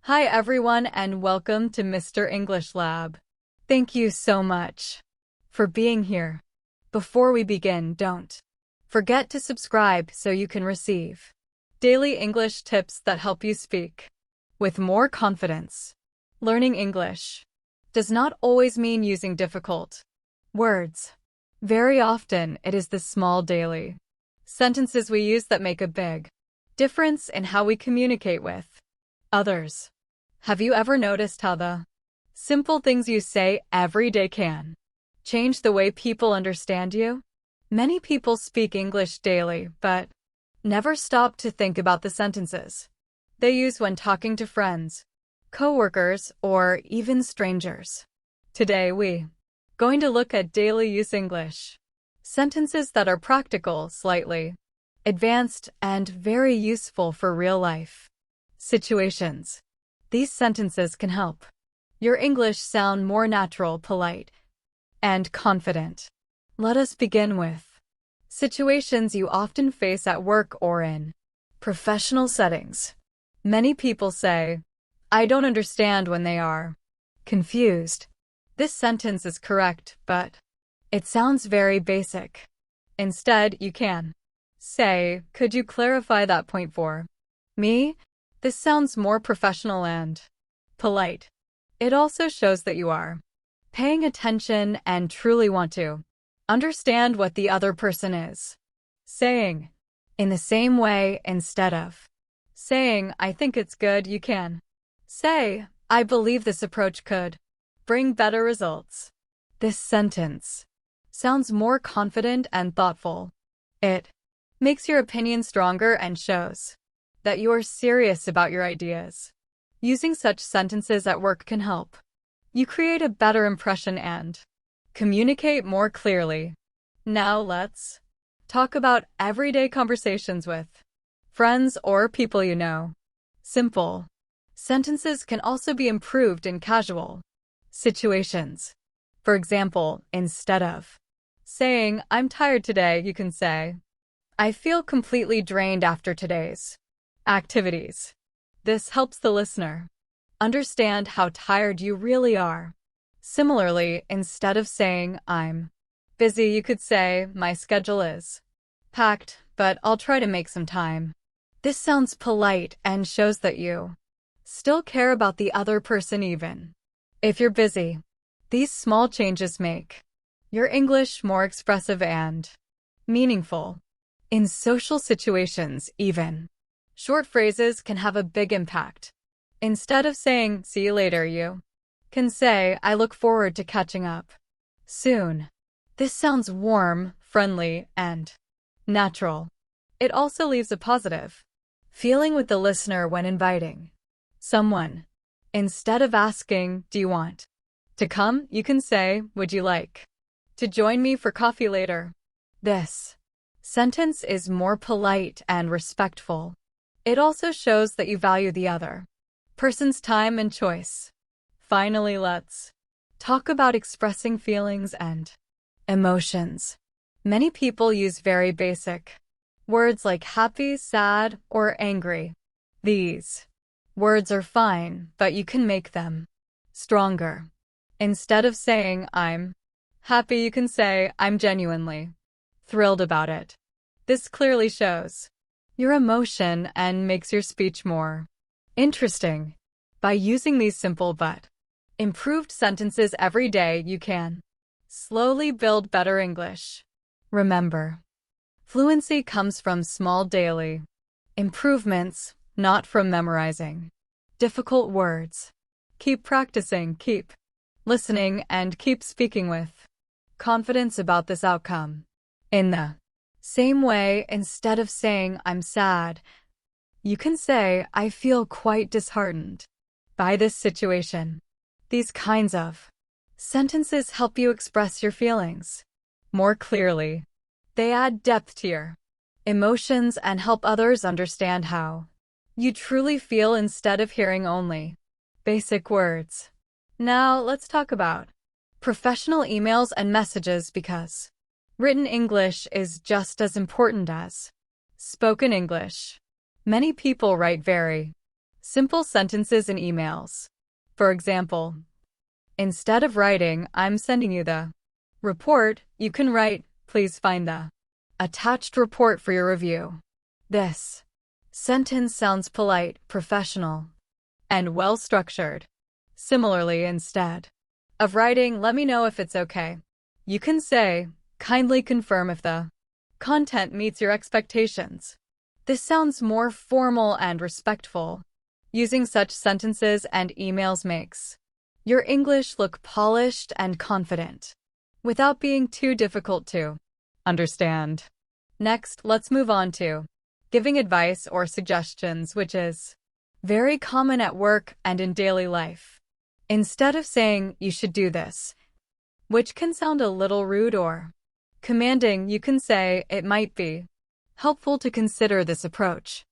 Hi everyone and welcome to Mr. English Lab. Thank you so much for being here. Before we begin, don't forget to subscribe so you can receive daily English tips that help you speak with more confidence. Learning English does not always mean using difficult words. Very often, it is the small daily sentences we use that make a big difference in how we communicate with others. Have you ever noticed how the simple things you say every day can change the way people understand you? Many people speak English daily, but never stop to think about the sentences they use when talking to friends, coworkers, or even strangers. Today we're going to look at daily use English sentences that are practical, slightly advanced, and very useful for real-life situations. These sentences can help your English sound more natural, polite, and confident. Let us begin with situations you often face at work or in professional settings. Many people say, "I don't understand," when they are confused. This sentence is correct, but it sounds very basic. Instead, you can say, "Could you clarify that point for me?" This sounds more professional and polite. It also shows that you are paying attention and truly want to understand what the other person is saying. In the same way, instead of saying, "I think it's good," you can say, "I believe this approach could bring better results." This sentence sounds more confident and thoughtful. It makes your opinion stronger and shows that you are serious about your ideas. Using such sentences at work can help you create a better impression and communicate more clearly. Now let's talk about everyday conversations with friends or people you know. Simple sentences can also be improved in casual situations. For example, instead of saying, "I'm tired today," you can say, "I feel completely drained after today's activities." This helps the listener understand how tired you really are. Similarly, instead of saying, "I'm busy," you could say, "My schedule is packed, but I'll try to make some time." This sounds polite and shows that you still care about the other person even if you're busy. These small changes make your English more expressive and meaningful. In social situations, even short phrases can have a big impact. Instead of saying, "See you later," you can say, "I look forward to catching up soon." This sounds warm, friendly, and natural. It also leaves a positive feeling with the listener when inviting someone. Instead of asking, "Do you want to come?" you can say, "Would you like to join me for coffee later?" This sentence is more polite and respectful. It also shows that you value the other person's time and choice. Finally, let's talk about expressing feelings and emotions. Many people use very basic words like happy, sad, or angry. These words are fine, but you can make them stronger. Instead of saying, "I'm happy," you can say, "I'm genuinely thrilled about it." This clearly shows your emotion and makes your speech more interesting. By using these simple but improved sentences every day, you can slowly build better English. Remember, fluency comes from small daily improvements, not from memorizing difficult words. Keep practicing, keep listening, and keep speaking with confidence about this outcome. In the same way, instead of saying, "I'm sad," you can say, "I feel quite disheartened by this situation." These kinds of sentences help you express your feelings more clearly. They add depth to your emotions and help others understand how you truly feel instead of hearing only basic words. Now let's talk about professional emails and messages, because written English is just as important as spoken English. Many people write very Simple sentences in emails. For example, instead of writing, I'm sending you the report, you can write, please find the attached report for your review. This sentence sounds polite, professional, and well-structured. Similarly, instead of writing, let me know if it's okay, you can say, kindly confirm if the content meets your expectations. This sounds more formal and respectful. Using such sentences and emails makes your English look polished and confident, without being too difficult to understand. Next, let's move on to giving advice or suggestions, which is very common at work and in daily life. Instead of saying, you should do this, which can sound a little rude or commanding, you can say, it might be helpful to consider this approach.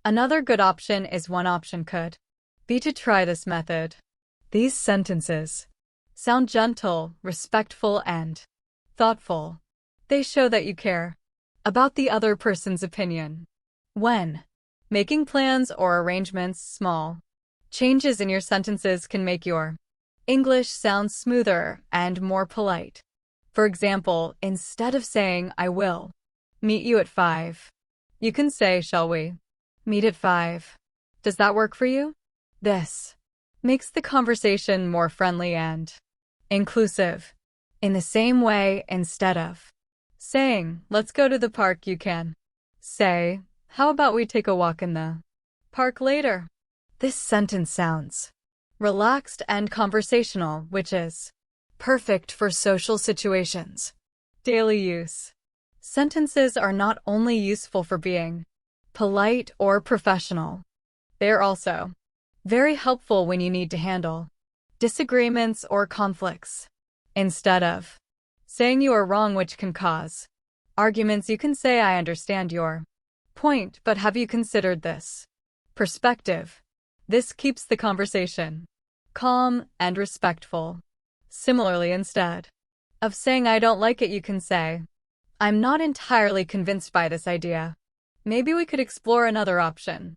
Another good option is one option could be to try this method. These sentences sound gentle, respectful, and thoughtful. They show that you care about the other person's opinion. When making plans or arrangements, small changes in your sentences can make your English sound smoother and more polite. For example, instead of saying, I will meet you at 5, you can say, shall we meet at 5? Does that work for you? This makes the conversation more friendly and inclusive. In the same way, instead of saying, let's go to the park, you can say, how about we take a walk in the park later? This sentence sounds relaxed and conversational, which is perfect for social situations. Daily use. Sentences are not only useful for being polite or professional, they are also very helpful when you need to handle disagreements or conflicts. Instead of saying you are wrong, which can cause arguments, you can say, I understand your point, but have you considered this perspective? This keeps the conversation calm and respectful. Similarly, instead of saying, I don't like it, you can say, I'm not entirely convinced by this idea. Maybe we could explore another option.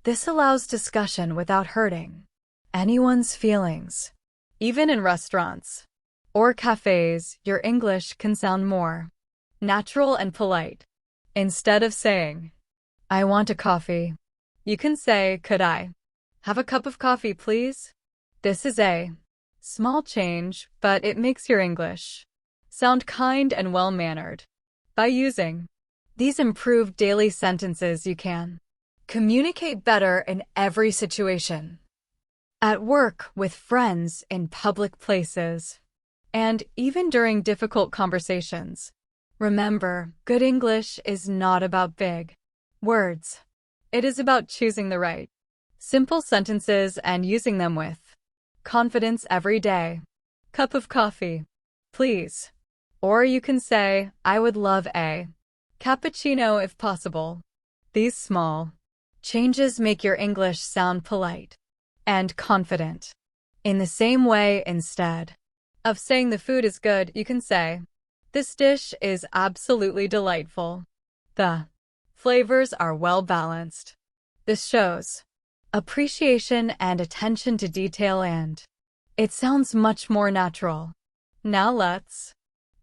This allows discussion without hurting anyone's feelings. Even in restaurants or cafes, your English can sound more natural and polite. Instead of saying, I want a coffee, you can say, could I have a cup of coffee, please? This is a small change, but it makes your English sound kind and well-mannered. By using these improved daily sentences, you can communicate better in every situation. At work, with friends, in public places, and even during difficult conversations. Remember, good English is not about big words. It is about choosing the right simple sentences and using them with confidence every day. Cup of coffee, please. Or you can say, I would love a cappuccino if possible. These small changes make your English sound polite and confident. In the same way, instead of saying the food is good, you can say, this dish is absolutely delightful. The flavors are well balanced. This shows appreciation and attention to detail, and it sounds much more natural. Now let's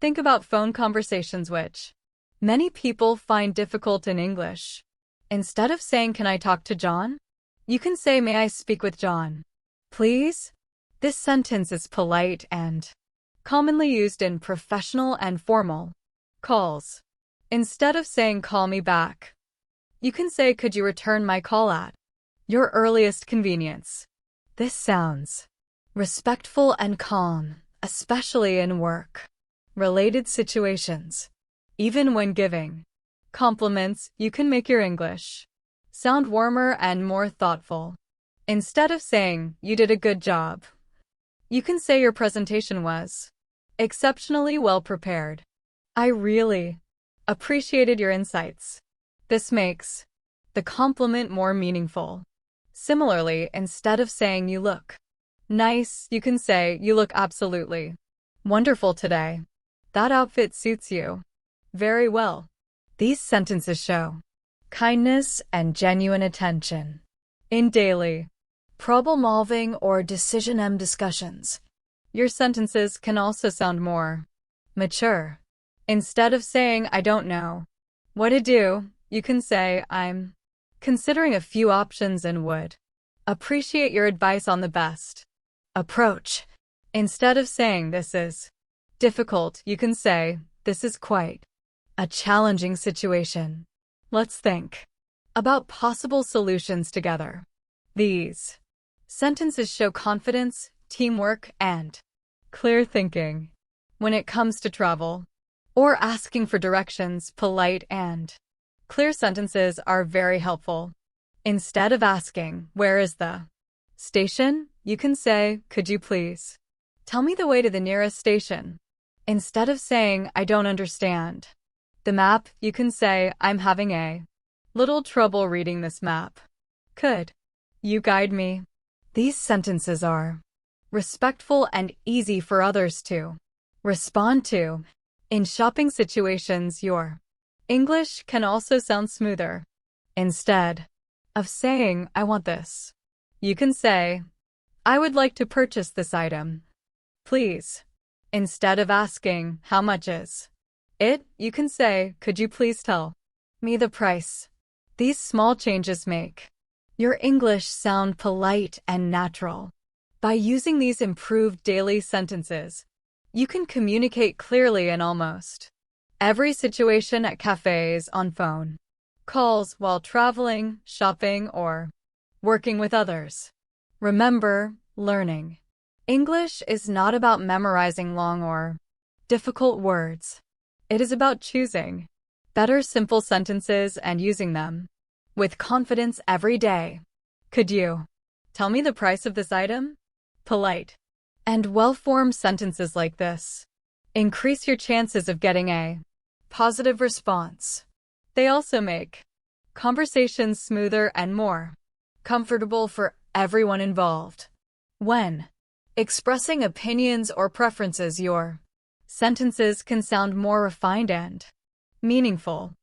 think about phone conversations, which many people find difficult in English. Instead of saying, can I talk to John? You can say, may I speak with John, please? This sentence is polite and commonly used in professional and formal calls. Instead of saying, call me back, you can say, could you return my call at your earliest convenience? This sounds respectful and calm, especially in work-related situations. Even when giving compliments, you can make your English sound warmer and more thoughtful. Instead of saying, you did a good job, you can say your presentation was exceptionally well prepared. I really appreciated your insights. This makes the compliment more meaningful. Similarly, instead of saying you look nice, you can say you look absolutely wonderful today. That outfit suits you very well. These sentences show kindness and genuine attention in daily problem-solving or decision discussions. Your sentences can also sound more mature. Instead of saying, I don't know what to do, you can say, I'm considering a few options and would appreciate your advice on the best approach. Instead of saying, this is difficult, you can say, this is quite a challenging situation. Let's think about possible solutions together. These sentences show confidence, teamwork, and clear thinking. When it comes to travel or asking for directions, polite and clear sentences are very helpful. Instead of asking, where is the station, you can say, could you please tell me the way to the nearest station? Instead of saying, I don't understand the map, you can say, I'm having a little trouble reading this map. Could you guide me? These sentences are respectful and easy for others to respond to. In shopping situations, your English can also sound smoother. Instead of saying, I want this, you can say, I would like to purchase this item, please. Instead of asking, how much is it, you can say, could you please tell me the price? These small changes make your English sound polite and natural. By using these improved daily sentences, you can communicate clearly in almost every situation at cafes, on phone calls, while traveling, shopping, or working with others. Remember, learning English is not about memorizing long or difficult words. It is about choosing better simple sentences and using them with confidence every day. Could you tell me the price of this item? Polite and well-formed sentences like this increase your chances of getting a positive response. They also make conversations smoother and more comfortable for everyone involved. When expressing opinions or preferences, your sentences can sound more refined and meaningful.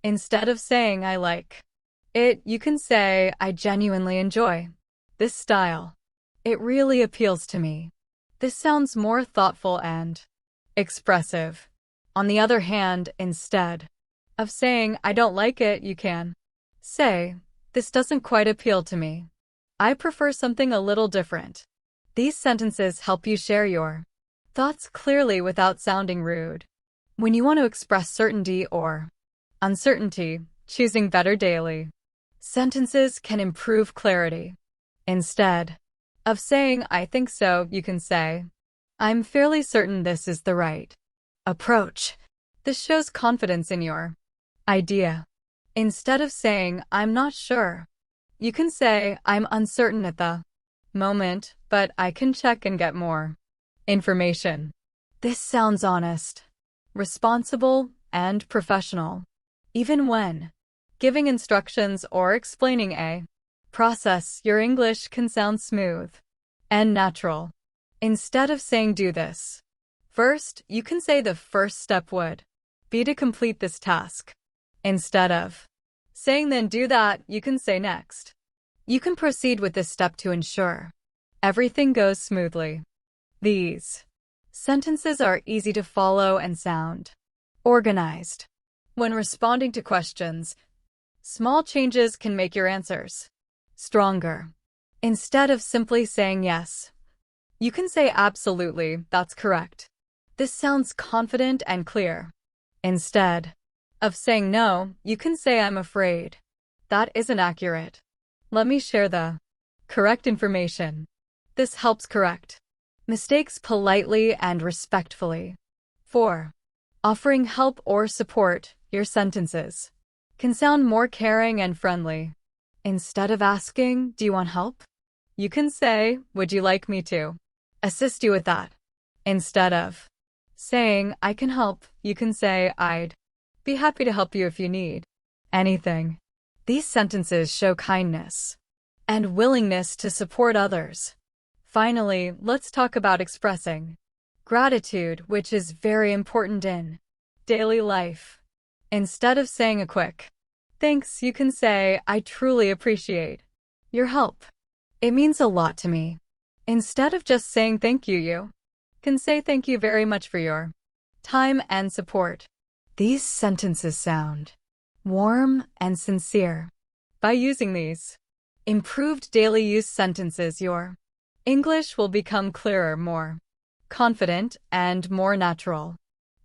Instead of saying, I like it, you can say, I genuinely enjoy this style. It really appeals to me. This sounds more thoughtful and expressive. On the other hand, instead of saying, I don't like it, you can say, this doesn't quite appeal to me. I prefer something a little different. These sentences help you share your thoughts clearly without sounding rude. When you want to express certainty or uncertainty, choosing better daily sentences can improve clarity. Instead of saying, I think so, you can say, I'm fairly certain this is the right approach. This shows confidence in your idea. Instead of saying, I'm not sure, you can say, I'm uncertain at the moment, but I can check and get more information. This sounds honest, responsible, and professional. Even when giving instructions or explaining a process, your English can sound smooth and natural. Instead of saying, do this first, you can say the first step would be to complete this task. Instead of saying, then do that, you can say, next. You can proceed with this step to ensure everything goes smoothly. These sentences are easy to follow and sound organized. When responding to questions, small changes can make your answers stronger. Instead of simply saying yes, you can say, absolutely, that's correct. This sounds confident and clear. Instead of saying no, you can say, I'm afraid that isn't accurate. Let me share the correct information. This helps correct mistakes politely and respectfully. 4. Offering help or support, your sentences can sound more caring and friendly. Instead of asking, do you want help? You can say, would you like me to assist you with that? Instead of saying, I can help, you can say, I'd be happy to help you if you need anything. These sentences show kindness and willingness to support others. Finally, let's talk about expressing gratitude, which is very important in daily life. Instead of saying a quick thanks, you can say, I truly appreciate your help. It means a lot to me. Instead of just saying thank you, you can say thank you very much for your time and support. These sentences sound warm and sincere. By using these improved daily use sentences, your English will become clearer, more confident, and more natural.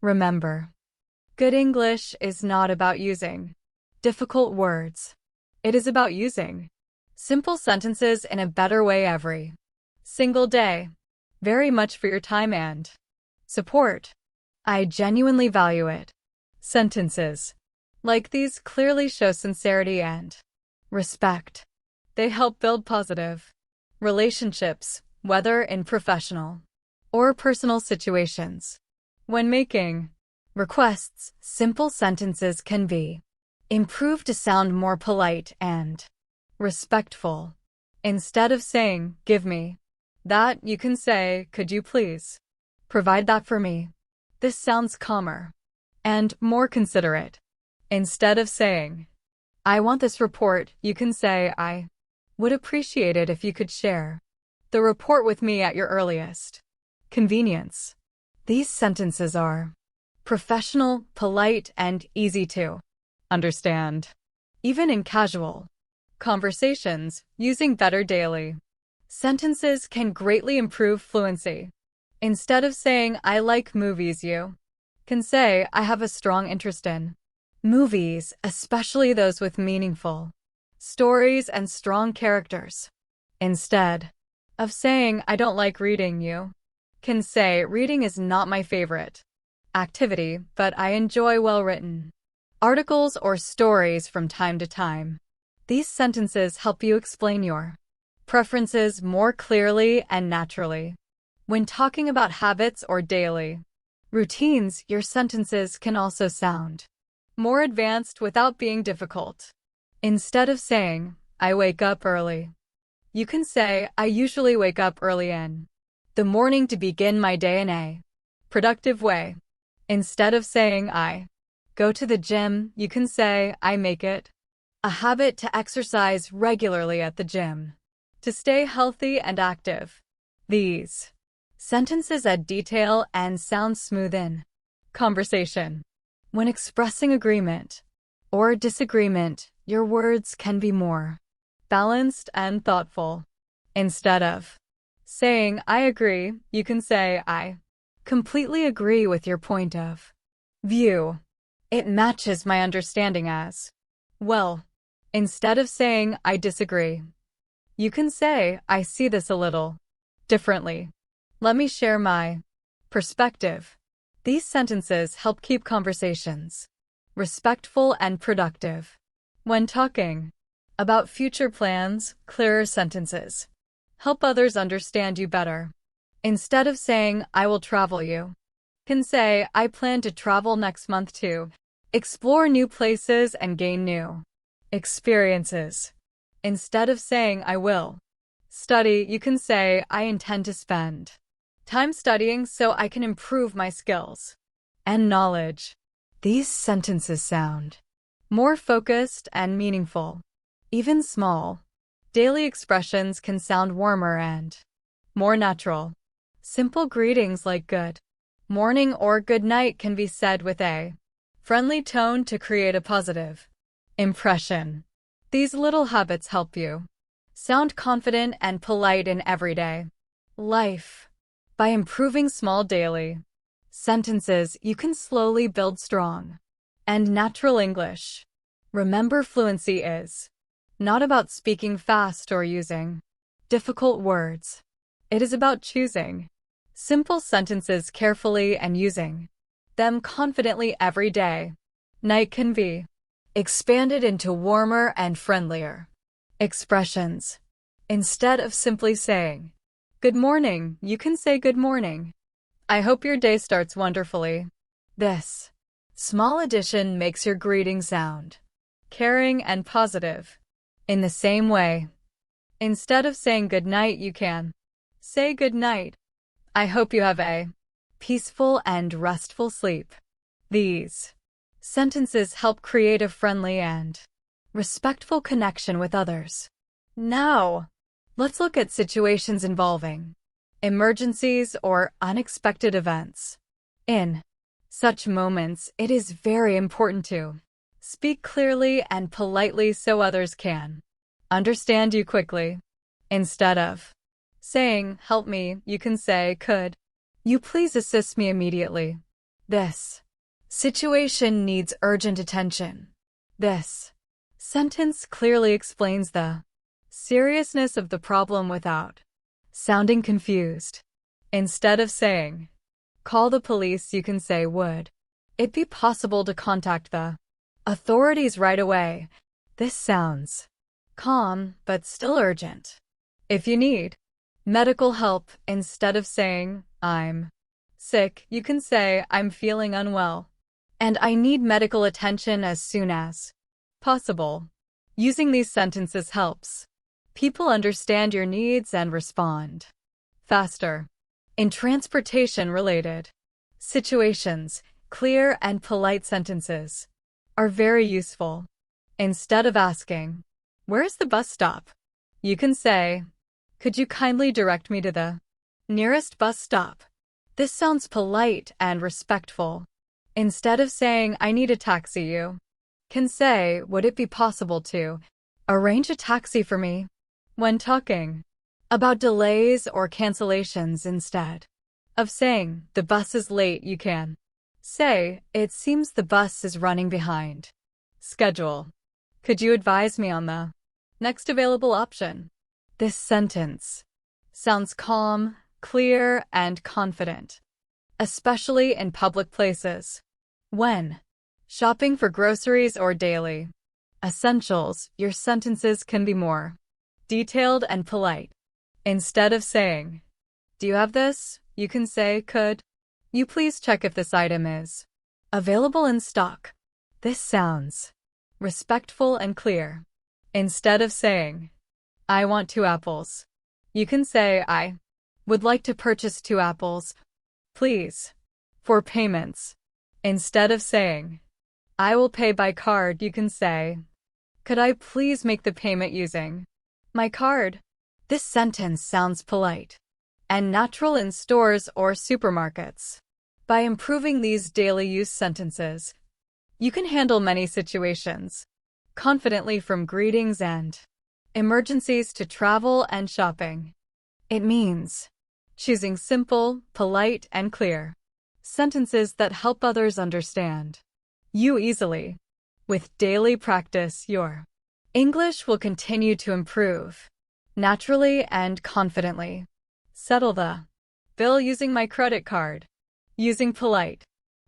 Remember, good English is not about using difficult words. It is about using simple sentences in a better way every single day. Very much for your time and support. I genuinely value it. Sentences like these clearly show sincerity and respect. They help build positive relationships, whether in professional or personal situations. When making requests, simple sentences can be improved to sound more polite and respectful. Instead of saying, give me that, you can say, could you please provide that for me? This sounds calmer and more considerate. Instead of saying, I want this report, you can say, I would appreciate it if you could share the report with me at your earliest convenience. These sentences are professional, polite, and easy to understand. Even in casual conversations, using better daily sentences can greatly improve fluency. Instead of saying, I like movies, you can say, I have a strong interest in movies, especially those with meaningful stories and strong characters. Instead of saying, I don't like reading, you can say, reading is not my favorite activity, but I enjoy well-written articles or stories from time to time. These sentences help you explain your preferences more clearly and naturally. When talking about habits or daily routines, your sentences can also sound more advanced without being difficult. Instead of saying, I wake up early, you can say, I usually wake up early in the morning to begin my day in a productive way. Instead of saying, I go to the gym, you can say, I make it a habit to exercise regularly at the gym to stay healthy and active. These sentences add detail and sound smooth in conversation. When expressing agreement or disagreement, your words can be more balanced and thoughtful. Instead of saying, I agree, you can say, I completely agree with your point of view. It matches my understanding as well. Instead of saying, I disagree, you can say, I see this a little differently. Let me share my perspective. These sentences help keep conversations respectful and productive. When talking about future plans, clearer sentences help others understand you better. Instead of saying, I will travel, you can say, I plan to travel next month to explore new places and gain new experiences. Instead of saying, I will study, you can say, I intend to spend time studying so I can improve my skills and knowledge. These sentences sound more focused and meaningful. Even small daily expressions can sound warmer and more natural. Simple greetings like good morning or good night can be said with a friendly tone to create a positive impression. These little habits help you sound confident and polite in everyday life. By improving small daily sentences, you can slowly build strong and natural English. Remember, fluency is not about speaking fast or using difficult words. It is about choosing simple sentences carefully and using them confidently every day. Night can be expanded into warmer and friendlier expressions. Instead of simply saying, good morning, you can say good morning. I hope your day starts wonderfully. This small addition makes your greeting sound caring and positive. In the same way, instead of saying good night, you can say good night. I hope you have a peaceful and restful sleep. These sentences help create a friendly and respectful connection with others. Now, Let's look at situations involving emergencies or unexpected events. In such moments, it is very important to speak clearly and politely so others can understand you quickly. Instead of saying, "Help me," you can say, "Could you please assist me immediately? This situation needs urgent attention." This sentence clearly explains the seriousness of the problem without sounding confused. Instead of saying, "Call the police," you can say, "Would it be possible to contact the authorities right away?" This sounds calm, but still urgent. If you need medical help, instead of saying, "I'm sick," you can say, "I'm feeling unwell, and I need medical attention as soon as possible." Using these sentences helps people understand your needs and respond faster. In transportation-related situations, clear and polite sentences are very useful. Instead of asking, "Where's the bus stop?" you can say, "Could you kindly direct me to the nearest bus stop?" This sounds polite and respectful. Instead of saying, "I need a taxi," you can say, "Would it be possible to arrange a taxi for me?" When talking about delays or cancellations, instead of saying, "The bus is late," you can say, "It seems the bus is running behind schedule. Could you advise me on the next available option?" This sentence sounds calm, clear, and confident, especially in public places. When shopping for groceries or daily essentials, your sentences can be more detailed and polite. Instead of saying, "Do you have this?" you can say, "Could you please check if this item is available in stock?" This sounds respectful and clear. Instead of saying, "I want 2 apples," you can say, "I would like to purchase 2 apples, please." For payments, instead of saying, "I will pay by card," you can say, "Could I please make the payment using my card?" This sentence sounds polite and natural in stores or supermarkets. By improving these daily use sentences, you can handle many situations confidently, from greetings and emergencies to travel and shopping. It means choosing simple, polite, and clear sentences that help others understand you easily. With daily practice, your English will continue to improve naturally and confidently. Settle the bill using my credit card. Using polite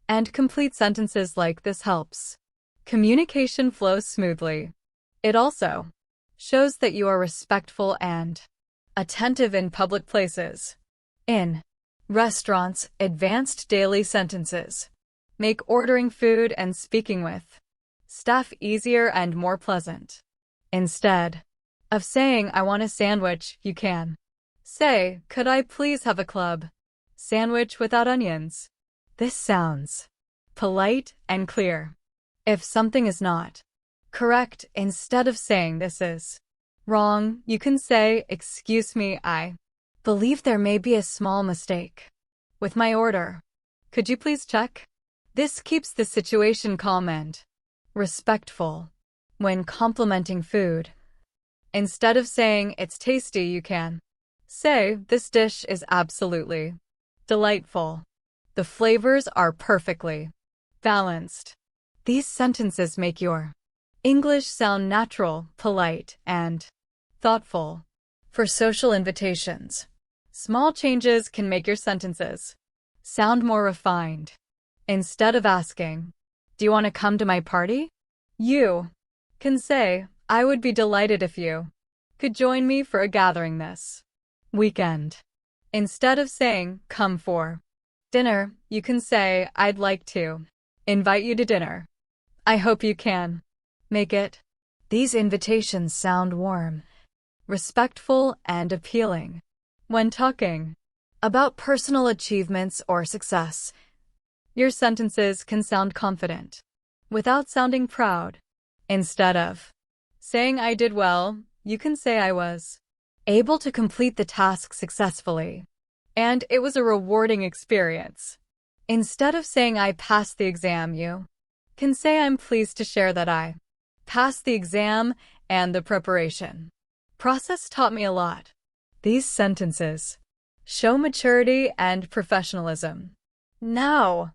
and complete sentences like this helps communication flow smoothly. It also shows that you are respectful and attentive in public places. In restaurants, advanced daily sentences make ordering food and speaking with staff easier and more pleasant. Instead of saying, "I want a sandwich," you can say, "Could I please have a club sandwich without onions?" This sounds polite and clear. If something is not correct, instead of saying, "This is wrong," you can say, "Excuse me, I believe there may be a small mistake with my order. Could you please check?" This keeps the situation calm and respectful. When complimenting food, instead of saying, "It's tasty," you can say, "This dish is absolutely delightful. The flavors are perfectly balanced." These sentences make your English sound natural, polite, and thoughtful. For social invitations, small changes can make your sentences sound more refined. Instead of asking, "Do you want to come to my party?" you can say, "I would be delighted if you could join me for a gathering this weekend." Instead of saying, "Come for dinner," you can say, "I'd like to invite you to dinner. I hope you can make it." These invitations sound warm, respectful, and appealing. When talking about personal achievements or success, your sentences can sound confident without sounding proud. Instead of saying, "I did well," you can say, "I was able to complete the task successfully. And it was a rewarding experience. Instead of saying I passed the exam, you can say I'm pleased to share that I passed the exam and the preparation process taught me a lot. These sentences show maturity and professionalism. Now,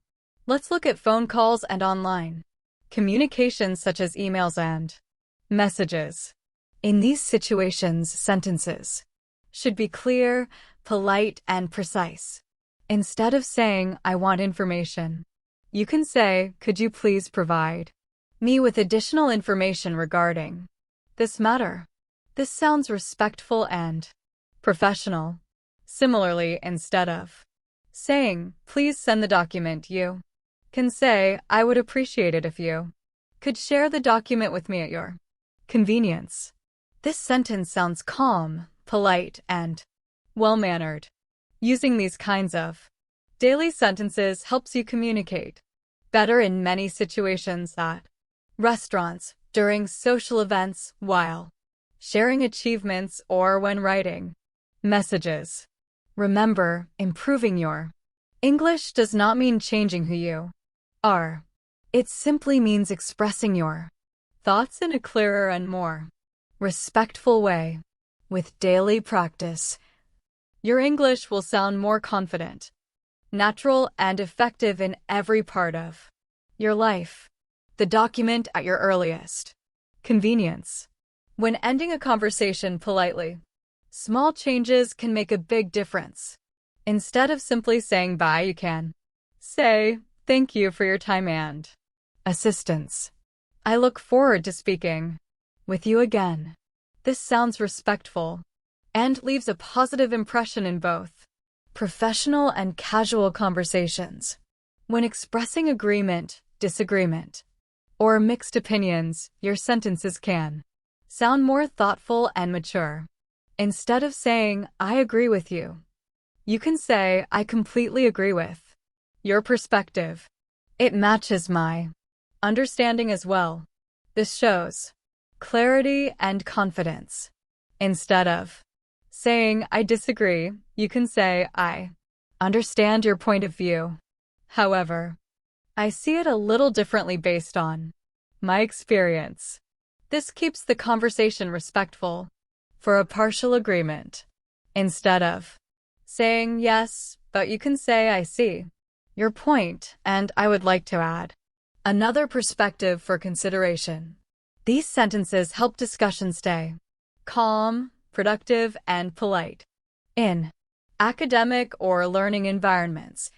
let's look at phone calls and online communications such as emails and messages. In these situations, sentences should be clear, polite, and precise. Instead of saying, I want information, you can say, could you please provide me with additional information regarding this matter? This sounds respectful and professional. Similarly, instead of saying, please send the document, you can say, I would appreciate it if you could share the document with me at your convenience. This sentence sounds calm, polite, and well-mannered. Using these kinds of daily sentences helps you communicate better in many situations at restaurants, during social events, while sharing achievements, or when writing messages. Remember, improving your English does not mean changing who you are. It simply means expressing your thoughts in a clearer and more respectful way. With daily practice, your English will sound more confident, natural, and effective in every part of your life. The document at your earliest convenience. When ending a conversation politely, small changes can make a big difference. Instead of simply saying bye, you can say, thank you for your time and assistance. I look forward to speaking with you again. This sounds respectful and leaves a positive impression in both professional and casual conversations. When expressing agreement, disagreement, or mixed opinions, your sentences can sound more thoughtful and mature. Instead of saying, I agree with you, you can say, I completely agree with your perspective. It matches my understanding as well. This shows clarity and confidence. Instead of saying, I disagree, you can say, I understand your point of view. However, I see it a little differently based on my experience. This keeps the conversation respectful. For a partial agreement, instead of saying yes, but you can say I see your point, and I would like to add another perspective for consideration. These sentences help discussion stay calm, productive, and polite. In academic or learning environments,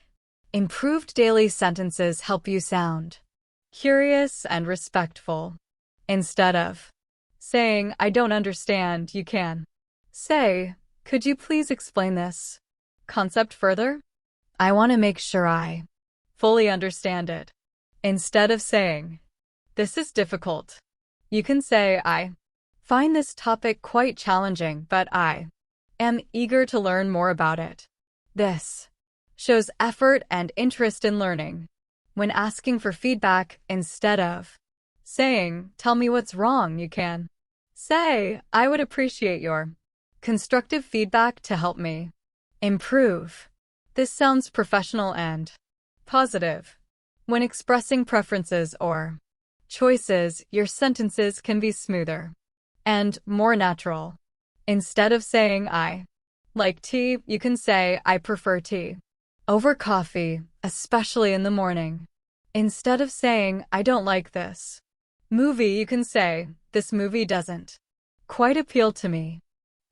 improved daily sentences help you sound curious and respectful. Instead of saying, I don't understand, you can say, could you please explain this concept further? I want to make sure I fully understand it. Instead of saying, this is difficult, you can say, I find this topic quite challenging, but I am eager to learn more about it. This shows effort and interest in learning. When asking for feedback, instead of saying, tell me what's wrong, you can say, I would appreciate your constructive feedback to help me improve. This sounds professional and positive. When expressing preferences or choices, your sentences can be smoother and more natural. Instead of saying, I like tea, you can say, I prefer tea over coffee, especially in the morning. Instead of saying, I don't like this movie, you can say, this movie doesn't quite appeal to me.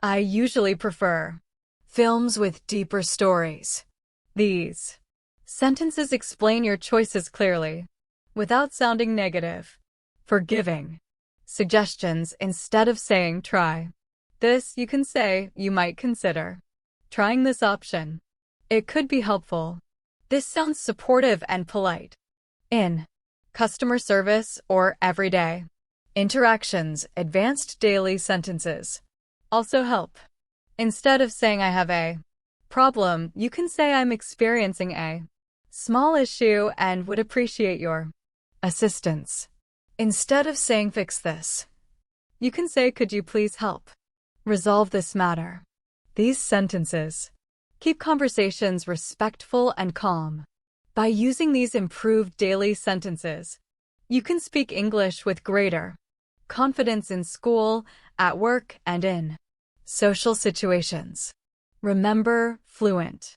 I usually prefer films with deeper stories. These sentences explain your choices clearly, without sounding negative. For giving suggestions, instead of saying try this, you can say, you might consider trying this option. It could be helpful. This sounds supportive and polite. In customer service or everyday interactions, advanced daily sentences also help. Instead of saying I have a problem, you can say I'm experiencing a small issue and would appreciate your assistance. Instead of saying fix this, you can say could you please help Resolve this matter. These sentences keep conversations respectful and calm. By using these improved daily sentences, you can speak English with greater confidence in school, at work, and in social situations. Remember, Fluent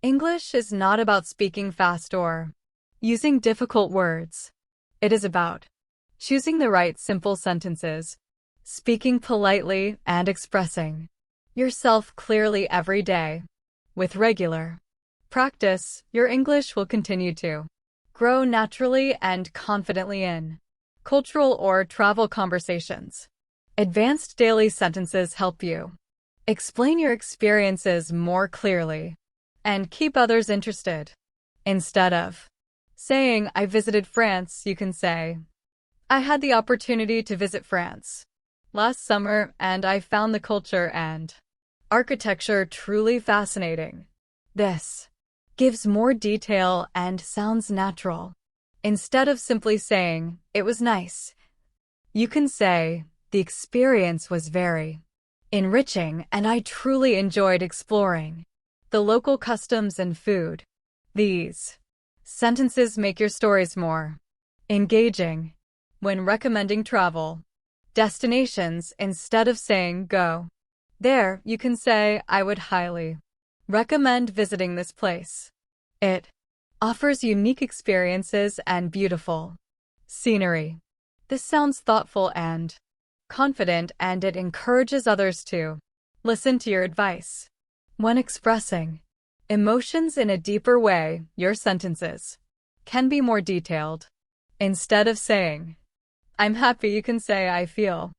English is not about speaking fast or using difficult words. It is about choosing the right simple sentences, speaking politely, and expressing yourself clearly every day. With regular practice, your English will continue to grow naturally and confidently in cultural or travel conversations. Advanced daily sentences help you explain your experiences more clearly and keep others interested. Instead of saying, I visited France, you can say, I had the opportunity to visit France last summer and I found the culture and architecture truly fascinating. This gives more detail and sounds natural. Instead of simply saying, it was nice, you can say, the experience was very enriching and I truly enjoyed exploring the local customs and food. These sentences make your stories more engaging. When recommending travel destinations, instead of saying go there, you can say, I would highly recommend visiting this place. It offers unique experiences and beautiful scenery. This sounds thoughtful and confident, and it encourages others to listen to your advice. When expressing emotions in a deeper way, your sentences can be more detailed. Instead of saying, I'm happy, you can say, I feel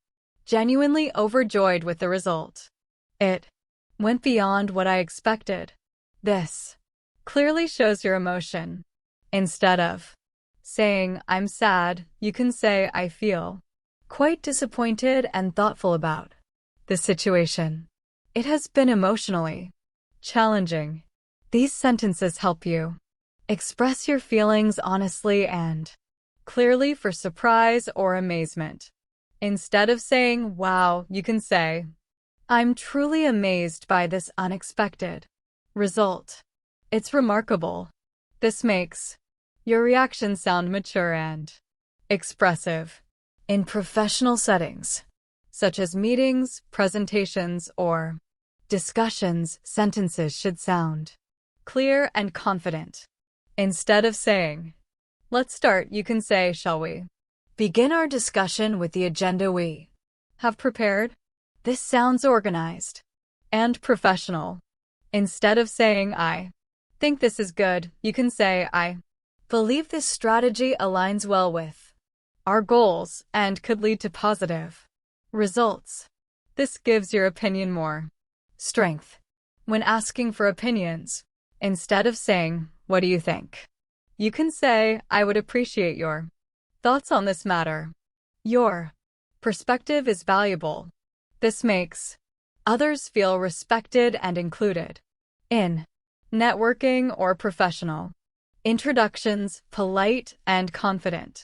genuinely overjoyed with the result. It went beyond what I expected. This clearly shows your emotion. Instead of saying, I'm sad, you can say, I feel quite disappointed and thoughtful about the situation. It has been emotionally challenging. These sentences help you express your feelings honestly and clearly for surprise or amazement. Instead of saying, wow, you can say, I'm truly amazed by this unexpected result. It's remarkable. This makes your reaction sound mature and expressive. In professional settings, such as meetings, presentations, or discussions, sentences should sound clear and confident. Instead of saying, let's start, you can say, shall we begin our discussion with the agenda we have prepared? This sounds organized and professional. Instead of saying, I think this is good, you can say, I believe this strategy aligns well with our goals and could lead to positive results. This gives your opinion more strength. When asking for opinions, instead of saying, what do you think? You can say, I would appreciate your thoughts on this matter. Your perspective is valuable. This makes others feel respected and included. In networking or professional introductions, polite and confident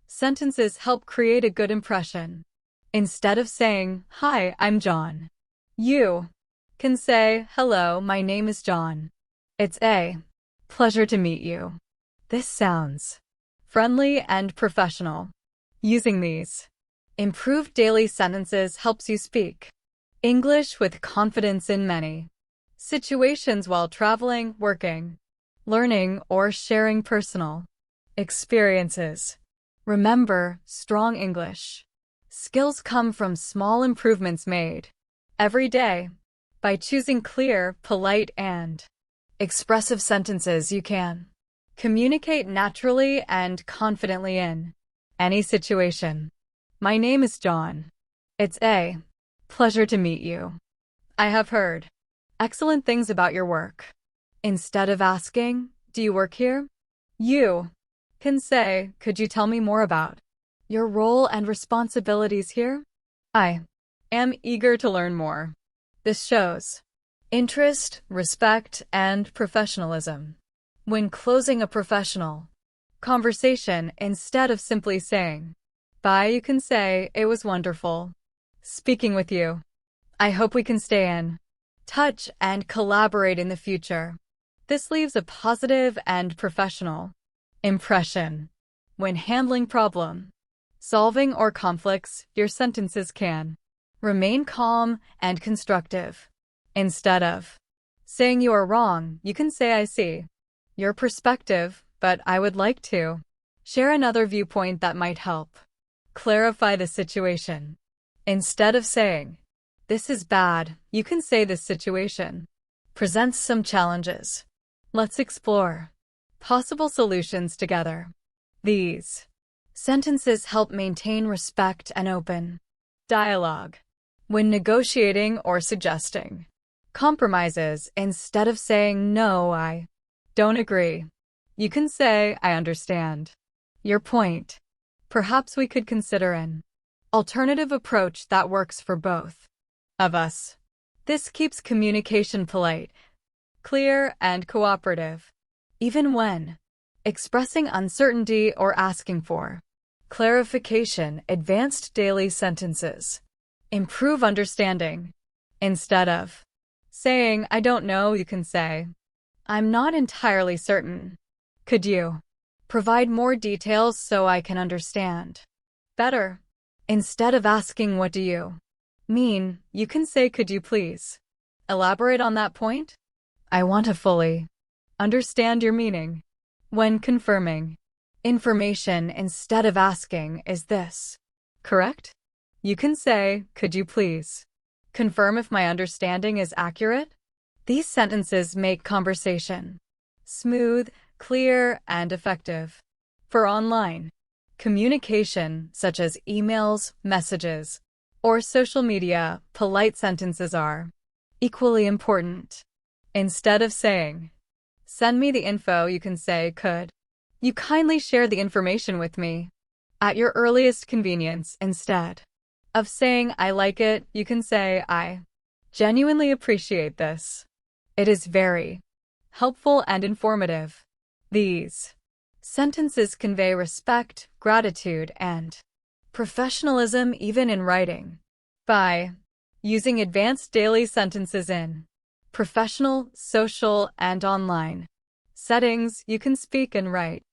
sentences help create a good impression. Instead of saying, hi, I'm John, you can say, hello, my name is John. It's a pleasure to meet you. This sounds friendly and professional. Using these improved daily sentences helps you speak English with confidence in many situations while traveling, working, learning, or sharing personal experiences. Remember, strong English skills come from small improvements made every day. By choosing clear, polite, and expressive sentences, you can communicate naturally and confidently in any situation. My name is John. It's a pleasure to meet you. I have heard excellent things about your work. Instead of asking, do you work here? You can say, could you tell me more about your role and responsibilities here? I am eager to learn more. This shows interest, respect, and professionalism. When closing a professional conversation, instead of simply saying, bye, you can say, it was wonderful speaking with you. I hope we can stay in touch and collaborate in the future. This leaves a positive and professional impression. When handling problem solving or conflicts, your sentences can remain calm and constructive. Instead of saying you are wrong, you can say I see your perspective, but I would like to share another viewpoint that might help clarify the situation. Instead of saying this is bad, you can say this situation presents some challenges. Let's explore possible solutions together. These sentences help maintain respect and open dialogue. When negotiating or suggesting compromises, instead of saying no, I don't agree, you can say I understand your point. Perhaps we could consider an alternative approach that works for both of us. This keeps communication polite, clear, and cooperative. Even when expressing uncertainty or asking for clarification, advanced daily sentences improve understanding. Instead of saying I don't know, you can say I'm not entirely certain. Could you provide more details so I can understand better? Instead of asking what do you mean, you can say could you please elaborate on that point? I want to fully understand your meaning. When confirming information, instead of asking is this correct, you can say could you please confirm if my understanding is accurate? These sentences make conversation smooth, clear, and effective. For online communication, such as emails, messages, or social media, polite sentences are equally important. Instead of saying, send me the info, you can say, could you kindly share the information with me at your earliest convenience? Instead of saying, I like it, you can say, I genuinely appreciate this. It is very helpful and informative. These sentences convey respect, gratitude, and professionalism even in writing. By using advanced daily sentences in professional, social, and online settings, you can speak and write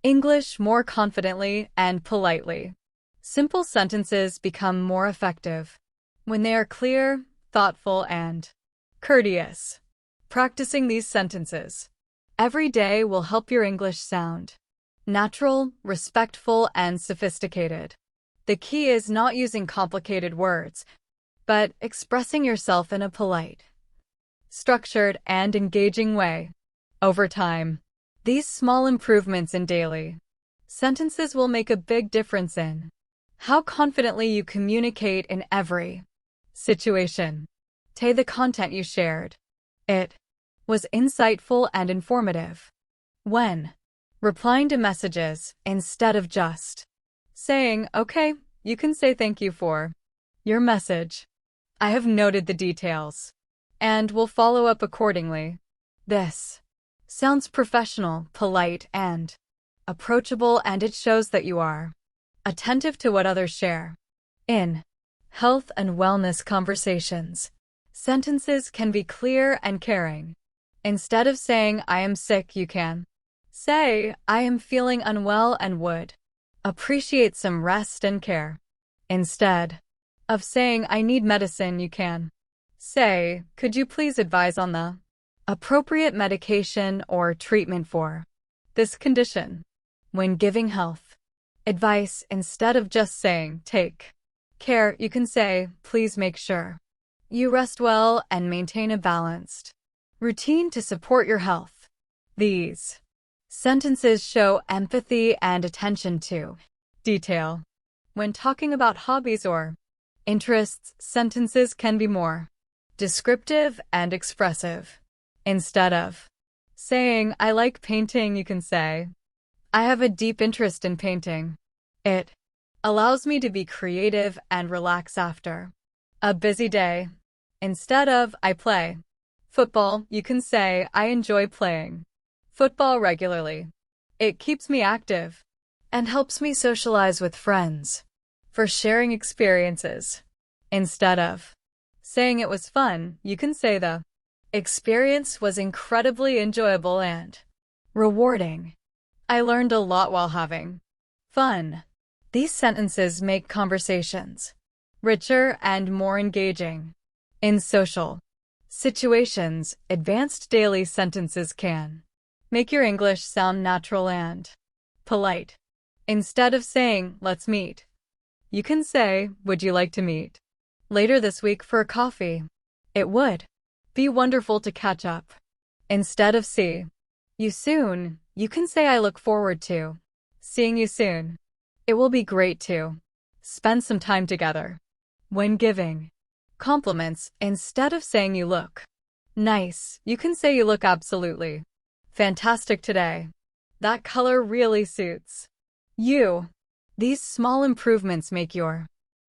English more confidently and politely. Simple sentences become more effective when they are clear, thoughtful, and courteous. Practicing these sentences every day will help your English sound natural, respectful, and sophisticated. The key is not using complicated words, but expressing yourself in a polite, structured, and engaging way. Over time, these small improvements in daily sentences will make a big difference in how confidently you communicate in every situation. The content you shared, it was insightful and informative. When replying to messages, instead of just saying, okay, you can say thank you for your message. I have noted the details and will follow up accordingly. This sounds professional, polite, and approachable, and it shows that you are attentive to what others share. In health and wellness conversations, sentences can be clear and caring. Instead of saying I am sick, you can say I am feeling unwell and would appreciate some rest and care. Instead of saying I need medicine, you can say could you please advise on the appropriate medication or treatment for this condition. When giving health advice, instead of just saying take care, you can say please make sure you rest well and maintain a balanced routine to support your health. These sentences show empathy and attention to detail. When talking about hobbies or interests, sentences can be more descriptive and expressive. Instead of saying I like painting, you can say I have a deep interest in painting. It allows me to be creative and relax after a busy day. Instead of I play football, you can say I enjoy playing football regularly. It keeps me active and helps me socialize with friends for sharing experiences. Instead of saying it was fun, you can say the experience was incredibly enjoyable and rewarding. I learned a lot while having fun. These sentences make conversations richer and more engaging. In social situations, advanced daily sentences can make your English sound natural and polite. Instead of saying, let's meet, you can say, would you like to meet later this week for a coffee? It would be wonderful to catch up. Instead of see you soon, you can say, I look forward to seeing you soon. It will be great to spend some time together. When giving compliments, instead of saying you look nice, you can say you look absolutely fantastic today. That color really suits you. These small improvements make your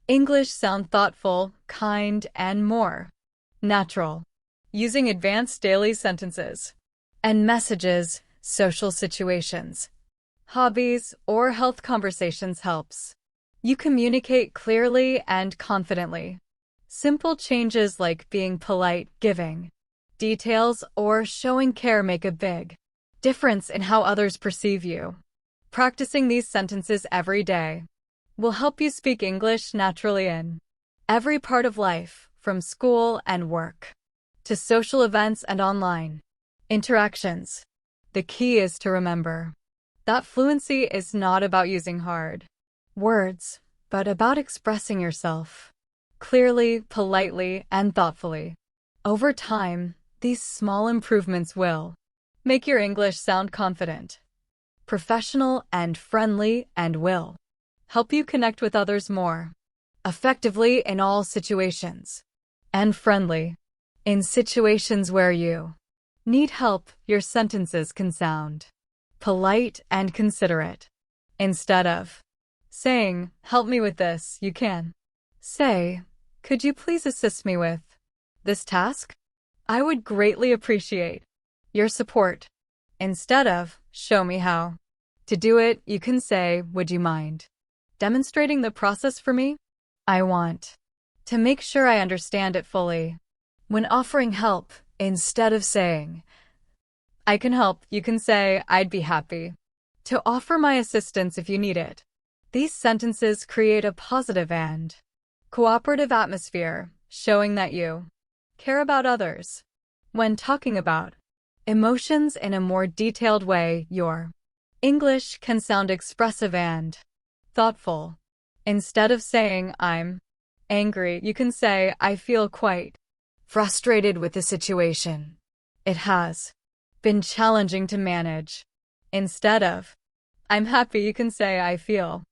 English sound thoughtful, kind, and more natural. Using advanced daily sentences and messages, social situations, hobbies, or health conversations helps you communicate clearly and confidently. Simple changes like being polite, giving details, or showing care make a big difference in how others perceive you. Practicing these sentences every day will help you speak English naturally in every part of life, from school and work to social events and online interactions. The key is to remember that fluency is not about using hard words, but about expressing yourself clearly, politely, and thoughtfully. Over time, these small improvements will make your English sound confident, professional, and friendly, and will help you connect with others more effectively in all situations. And friendly. In situations where you need help, your sentences can sound polite and considerate. Instead of saying, help me with this, you can say, could you please assist me with this task? I would greatly appreciate your support. Instead of, show me how to do it, you can say, would you mind demonstrating the process for me? I want to make sure I understand it fully. When offering help, instead of saying, I can help, you can say, I'd be happy to offer my assistance if you need it. These sentences create a positive and cooperative atmosphere, showing that you care about others. When talking about emotions in a more detailed way, your English can sound expressive and thoughtful. Instead of saying, I'm angry, you can say, I feel quite frustrated with the situation. It has been challenging to manage. Instead of, I'm happy, you can say, I feel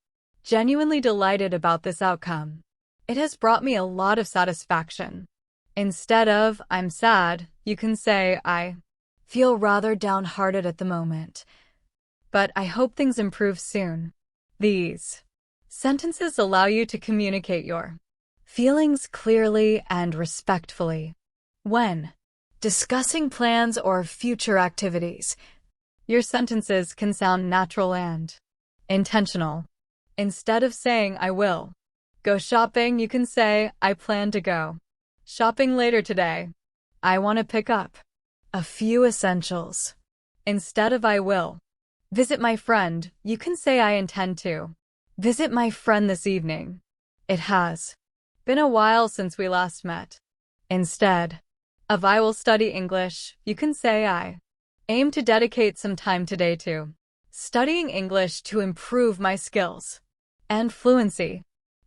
genuinely delighted about this outcome. It has brought me a lot of satisfaction. Instead of, I'm sad, you can say, I feel rather downhearted at the moment, but I hope things improve soon. These sentences allow you to communicate your feelings clearly and respectfully. When discussing plans or future activities, your sentences can sound natural and intentional. Instead of saying, I will go shopping, you can say, I plan to go shopping later today. I want to pick up a few essentials. Instead of I will visit my friend, you can say, I intend to visit my friend this evening. It has been a while since we last met. Instead of I will study English, you can say, I aim to dedicate some time today to studying English to improve my skills and fluency.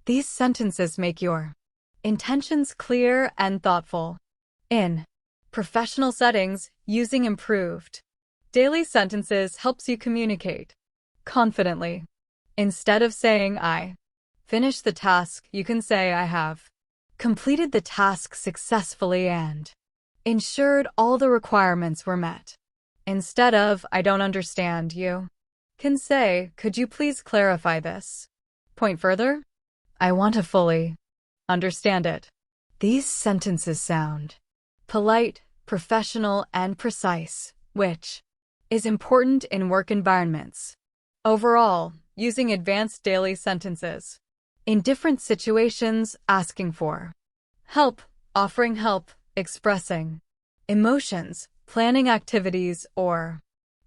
These sentences make your intentions clear and thoughtful. In professional settings, using improved daily sentences helps you communicate confidently. Instead of saying, I finished the task, you can say, I have completed the task successfully and ensured all the requirements were met. Instead of, I don't understand, you can say, could you please clarify this point further? I want to fully understand it. These sentences sound polite, professional, and precise, which is important in work environments. Overall, using advanced daily sentences in different situations, asking for help, offering help, expressing emotions, planning activities, or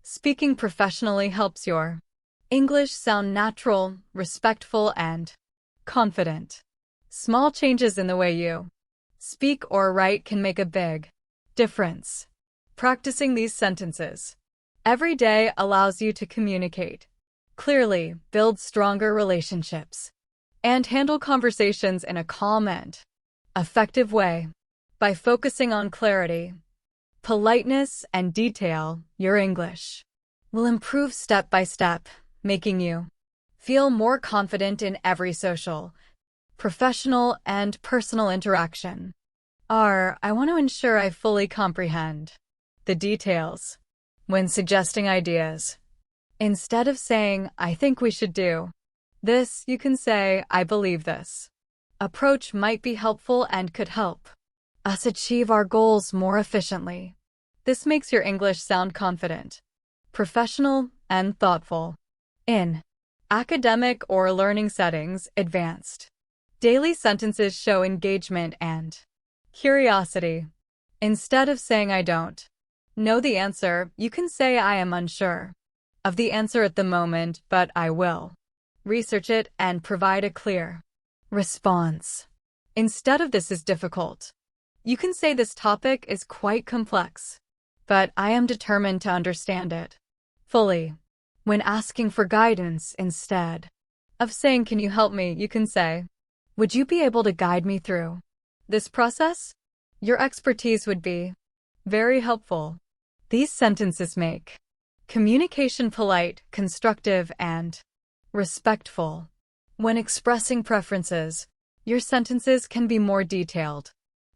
speaking professionally helps your English sound natural, respectful, and confident. Small changes in the way you speak or write can make a big difference. Practicing these sentences every day allows you to communicate clearly, build stronger relationships, and handle conversations in a calm and effective way. By focusing on clarity, politeness, and detail, your English will improve step by step, making you feel more confident in every social, professional, and personal interaction. I want to ensure I fully comprehend the details when suggesting ideas. Instead of saying, I think we should do this, you can say, I believe this approach might be helpful and could help us achieve our goals more efficiently. This makes your English sound confident, professional, and thoughtful. In academic or learning settings, advanced daily sentences show engagement and curiosity. Instead of saying I don't know the answer, you can say I am unsure of the answer at the moment, but I will research it and provide a clear response. Instead of this is difficult, you can say this topic is quite complex, but I am determined to understand it fully. When asking for guidance, instead of saying, can you help me, you can say, would you be able to guide me through this process? Your expertise would be very helpful. These sentences make communication polite, constructive, and respectful. When expressing preferences, your sentences can be more detailed.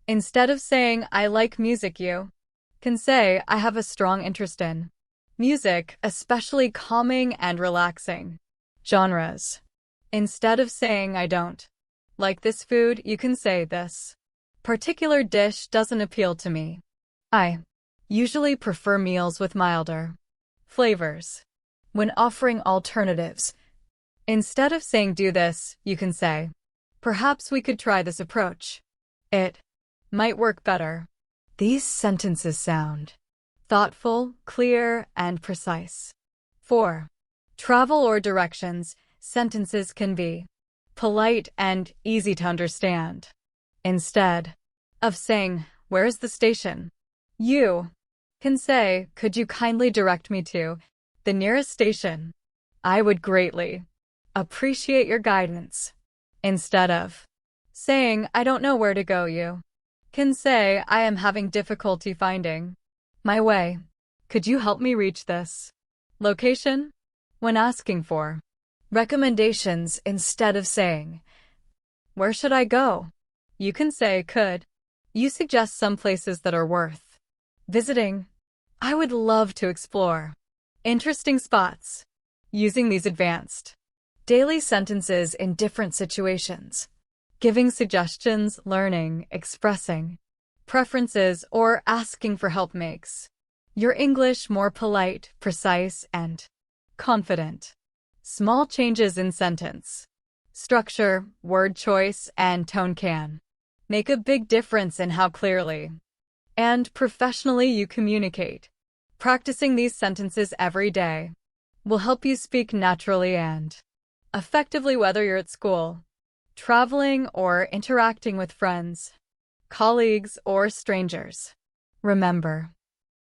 Instead of saying, I like music, you can say, I have a strong interest in music, especially calming and relaxing genres. Instead of saying, I don't like this food, you can say, this particular dish doesn't appeal to me. I usually prefer meals with milder flavors. When offering alternatives, instead of saying do this, you can say, perhaps we could try this approach. It might work better. These sentences sound thoughtful, clear, and precise. 4. Travel or directions. Sentences can be polite and easy to understand. Instead of saying, where is the station? You can say, could you kindly direct me to the nearest station? I would greatly appreciate your guidance. Instead of saying, I don't know where to go, you can say, I am having difficulty finding my way. Could you help me reach this location? When asking for recommendations, instead of saying, where should I go? You can say, could you suggest some places that are worth visiting? I would love to explore interesting spots. Using these advanced daily sentences in different situations, giving suggestions, learning, expressing preferences, or asking for help makes your English more polite, precise, and confident. Small changes in sentence structure, word choice, and tone can make a big difference in how clearly and professionally you communicate. Practicing these sentences every day will help you speak naturally and effectively, whether you're at school, traveling, or interacting with friends, colleagues, or strangers. Remember,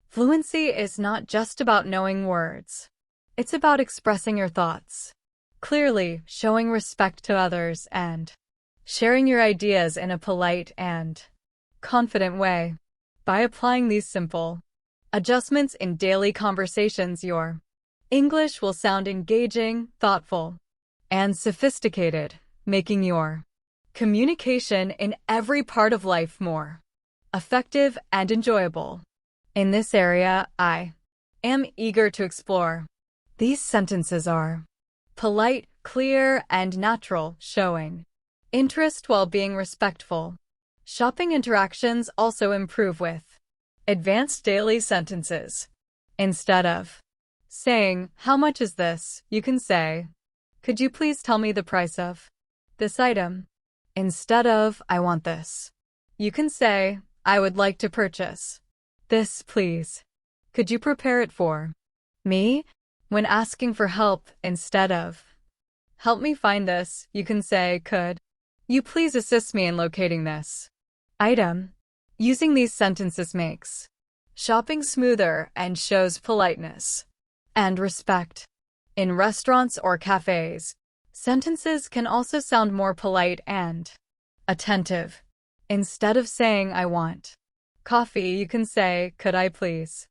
fluency is not just about knowing words. It's about expressing your thoughts clearly, showing respect to others, and sharing your ideas in a polite and confident way. By applying these simple adjustments in daily conversations, your English will sound engaging, thoughtful, and sophisticated, making your communication in every part of life more effective and enjoyable. In this area, I am eager to explore. These sentences are polite, clear, and natural, showing interest while being respectful. Shopping interactions also improve with advanced daily sentences. Instead of saying, how much is this, you can say, could you please tell me the price of this item? Instead of, I want this You can say, I would like to purchase this, please. Could you prepare it for me? When asking for help, instead of help me find this, you can say, could you please assist me in locating this item? Using these sentences makes shopping smoother and shows politeness and respect. In restaurants or cafes, sentences can also sound more polite and attentive. Instead of saying, I want coffee, you can say, could I please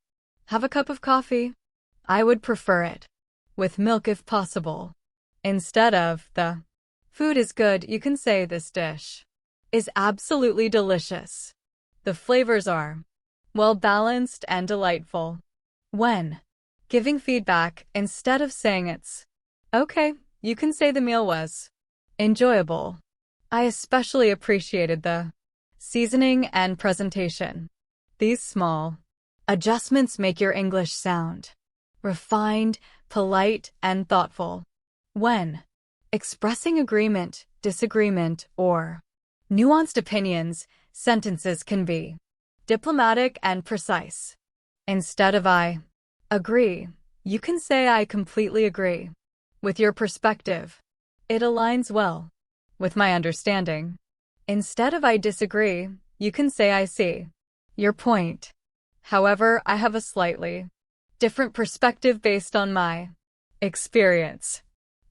have a cup of coffee? I would prefer it with milk if possible. Instead of, the food is good, you can say, this dish is absolutely delicious. The flavors are well balanced and delightful. When giving feedback, instead of saying it's okay, you can say the meal was enjoyable. I especially appreciated the seasoning and presentation. These small adjustments make your English sound refined, polite, and thoughtful. When expressing agreement, disagreement, or nuanced opinions, sentences can be diplomatic and precise. Instead of I agree, you can say I completely agree with your perspective. It aligns well with my understanding. Instead of I disagree, you can say I see your point. However, I have a slightly different perspective based on my experience.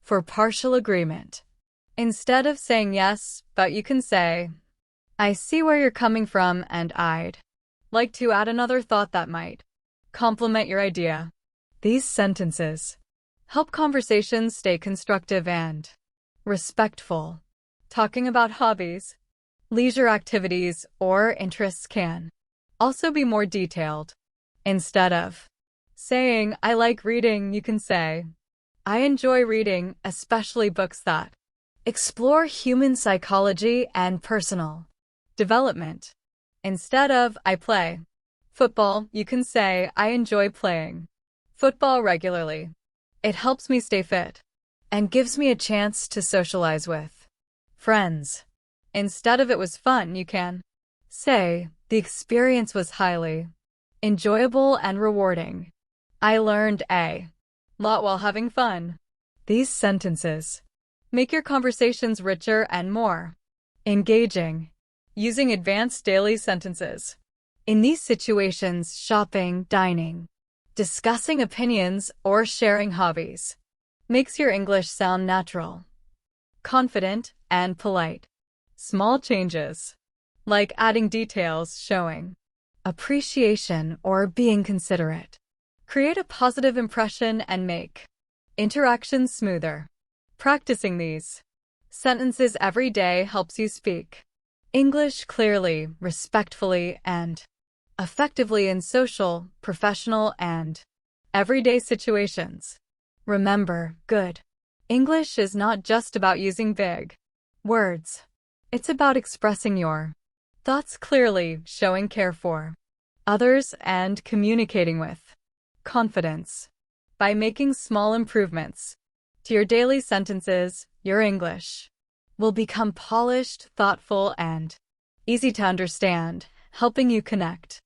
For partial agreement, instead of saying yes, but you can say, I see where you're coming from and I'd like to add another thought that might complement your idea. These sentences help conversations stay constructive and respectful. Talking about hobbies, leisure activities, or interests can also be more detailed. Instead of saying, I like reading, you can say, I enjoy reading, especially books that explore human psychology and personal development. Instead of, I play football, you can say, I enjoy playing football regularly. It helps me stay fit and gives me a chance to socialize with friends. Instead of it was fun, you can say, the experience was highly enjoyable and rewarding. I learned a lot while having fun. These sentences make your conversations richer and more engaging. Using advanced daily sentences. In these situations, shopping, dining, discussing opinions, or sharing hobbies makes your English sound natural, confident, and polite. Small changes, like adding details showing appreciation or being considerate, create a positive impression and make interactions smoother. Practicing these sentences every day helps you speak English clearly, respectfully, and effectively in social, professional, and everyday situations. Remember, good English is not just about using big words. It's about expressing your thoughts clearly, showing care for others, and communicating with confidence. By making small improvements to your daily sentences, your English will become polished, thoughtful, and easy to understand, helping you connect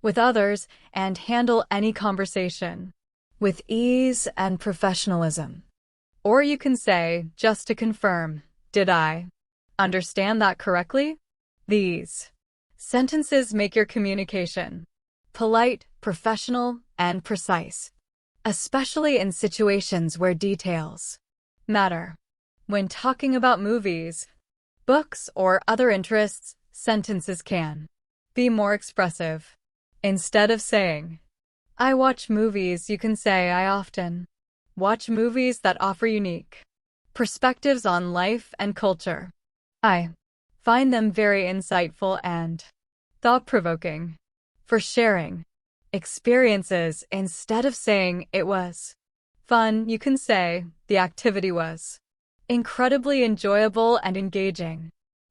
with others and handle any conversation with ease and professionalism. Or you can say, just to confirm, did I understand that correctly? These sentences make your communication polite, professional, and precise, especially in situations where details matter. When talking about movies, books, or other interests, sentences can be more expressive. Instead of saying, I watch movies, you can say, I often watch movies that offer unique perspectives on life and culture. I find them very insightful and thought-provoking. For sharing experiences, instead of saying, it was fun, you can say, the activity was incredibly enjoyable and engaging.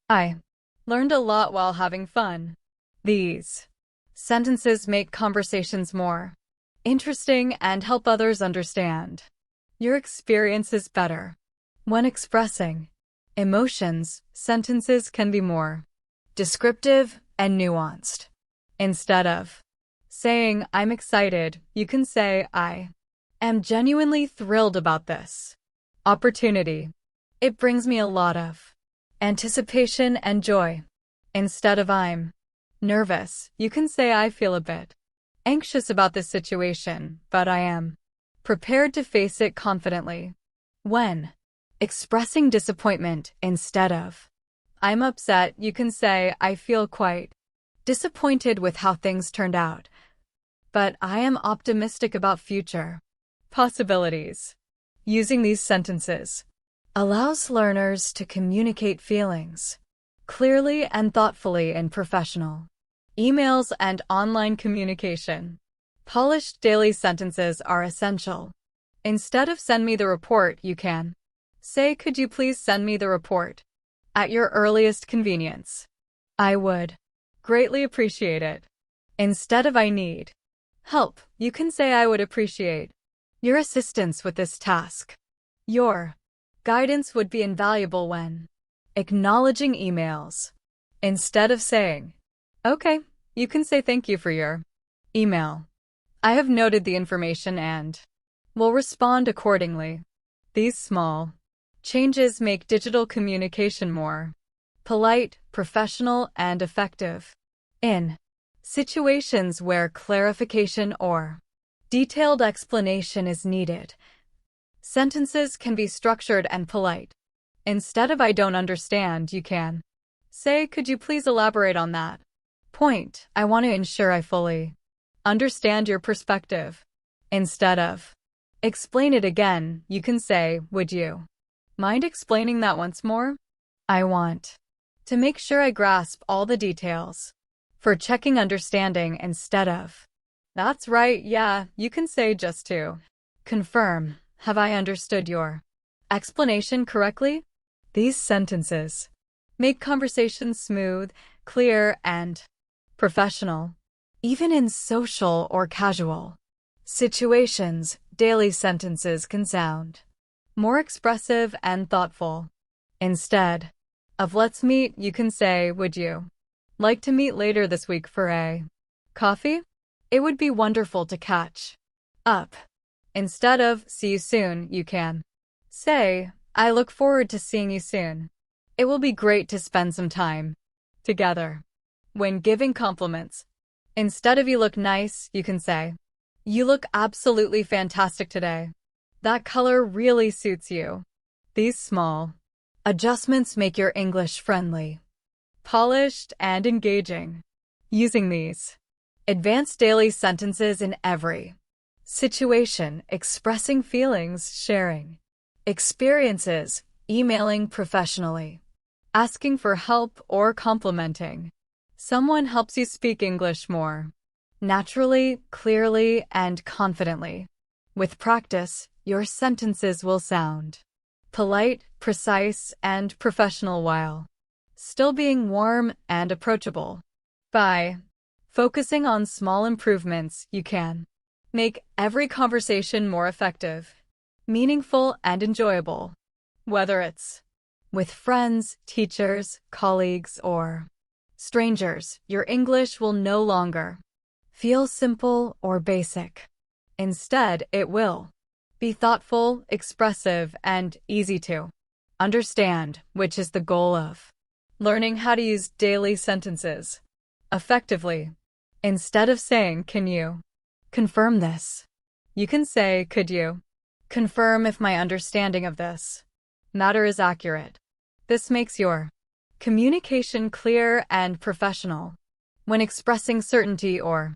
I learned a lot while having fun. These sentences make conversations more interesting and help others understand your experiences better. When expressing emotions, sentences can be more descriptive, and nuanced. Instead of saying, I'm excited, you can say, I am genuinely thrilled about this opportunity. It brings me a lot of anticipation and joy. Instead of I'm nervous, you can say, I feel a bit anxious about this situation, but I am prepared to face it confidently. When expressing disappointment, instead of I'm upset, you can say, I feel quite disappointed with how things turned out, but I am optimistic about future possibilities. Using these sentences allows learners to communicate feelings clearly and thoughtfully in professional emails and online communication. Polished daily sentences are essential. Instead of send me the report, you can say, could you please send me the report at your earliest convenience? I would greatly appreciate it. Instead of I need help, you can say, I would appreciate your assistance with this task. Your guidance would be invaluable when acknowledging emails. Instead of saying, okay, you can say, thank you for your email. I have noted the information and will respond accordingly. These small changes make digital communication more polite, professional, and effective. In situations where clarification or detailed explanation is needed, sentences can be structured and polite. Instead of I don't understand, you can say, could you please elaborate on that point? I want to ensure I fully understand your perspective. Instead of explain it again, you can say, would you mind explaining that once more? I want to make sure I grasp all the details. For checking understanding, instead of that's right, yeah, you can say, just to confirm, have I understood your explanation correctly? These sentences make conversations smooth, clear, and professional. Even in social or casual situations, daily sentences can sound more expressive and thoughtful. Instead of let's meet, you can say, would you like to meet later this week for a coffee? It would be wonderful to catch up. Instead of see you soon, you can say, I look forward to seeing you soon. It will be great to spend some time together. When giving compliments, instead of you look nice, you can say, you look absolutely fantastic today. That color really suits you. These small adjustments make your English friendly, polished, and engaging. Using these advanced daily sentences in every situation, expressing feelings, sharing experiences, emailing professionally, asking for help, or complimenting someone helps you speak English more naturally, clearly, and confidently. With practice, your sentences will sound polite, precise, and professional while still being warm and approachable. By focusing on small improvements, you can make every conversation more effective, meaningful, and enjoyable. Whether it's with friends, teachers, colleagues, or strangers, your English will no longer feel simple or basic. Instead, it will be thoughtful, expressive, and easy to understand, which is the goal of learning how to use daily sentences effectively. Instead of saying, can you confirm this? You can say, could you confirm if my understanding of this matter is accurate? This makes your communication clear and professional. When expressing certainty or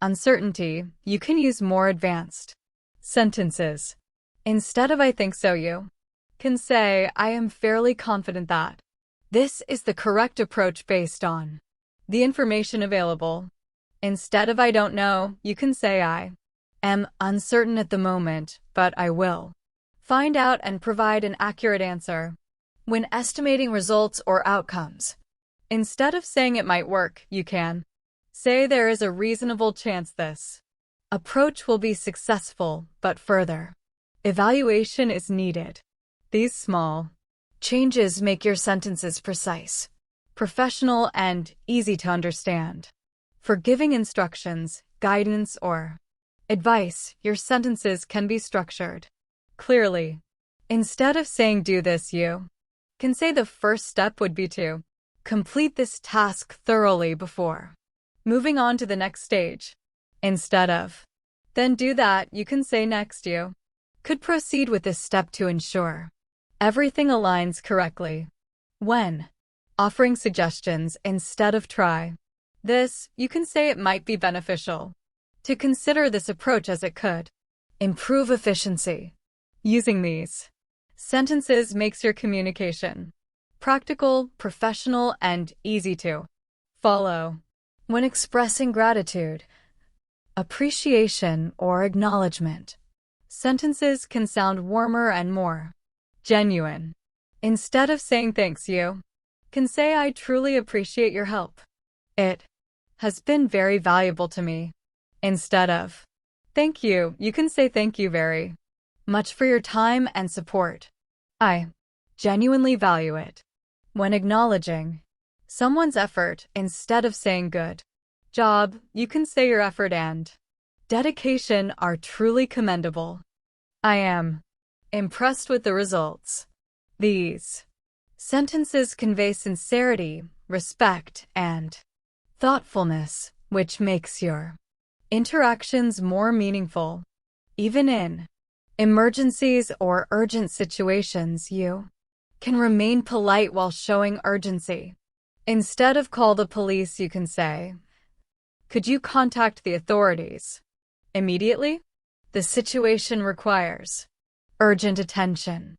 uncertainty, you can use more advanced sentences. Instead of I think so, you can say, I am fairly confident that this is the correct approach based on the information available. Instead of I don't know, you can say, I am uncertain at the moment, but I will find out and provide an accurate answer. When estimating results or outcomes, instead of saying it might work, you can say there is a reasonable chance this approach will be successful, but further evaluation is needed. These small changes make your sentences precise, professional, and easy to understand. For giving instructions, guidance, or advice, your sentences can be structured clearly. Instead of saying "do this," you can say the first step would be to complete this task thoroughly before moving on to the next stage. Instead of "then do that," you can say "next you could proceed with this step to ensure everything aligns correctly." When offering suggestions, instead of "try this," you can say "it might be beneficial to consider this approach as it could improve efficiency." Using these sentences makes your communication practical, professional, and easy to follow. When expressing gratitude, appreciation, or acknowledgement, sentences can sound warmer and more genuine. Instead of saying "thanks," you can say "I truly appreciate your help. It has been very valuable to me." Instead of "thank you," you can say "thank you very much for your time and support. I genuinely value it." When acknowledging someone's effort, instead of saying "good job," you can say "your effort and dedication are truly commendable. I am impressed with the results." These sentences convey sincerity, respect, and thoughtfulness, which makes your interactions more meaningful. Even in emergencies or urgent situations, you can remain polite while showing urgency. Instead of "call the police," you can say, "Could you contact the authorities immediately? The situation requires urgent attention."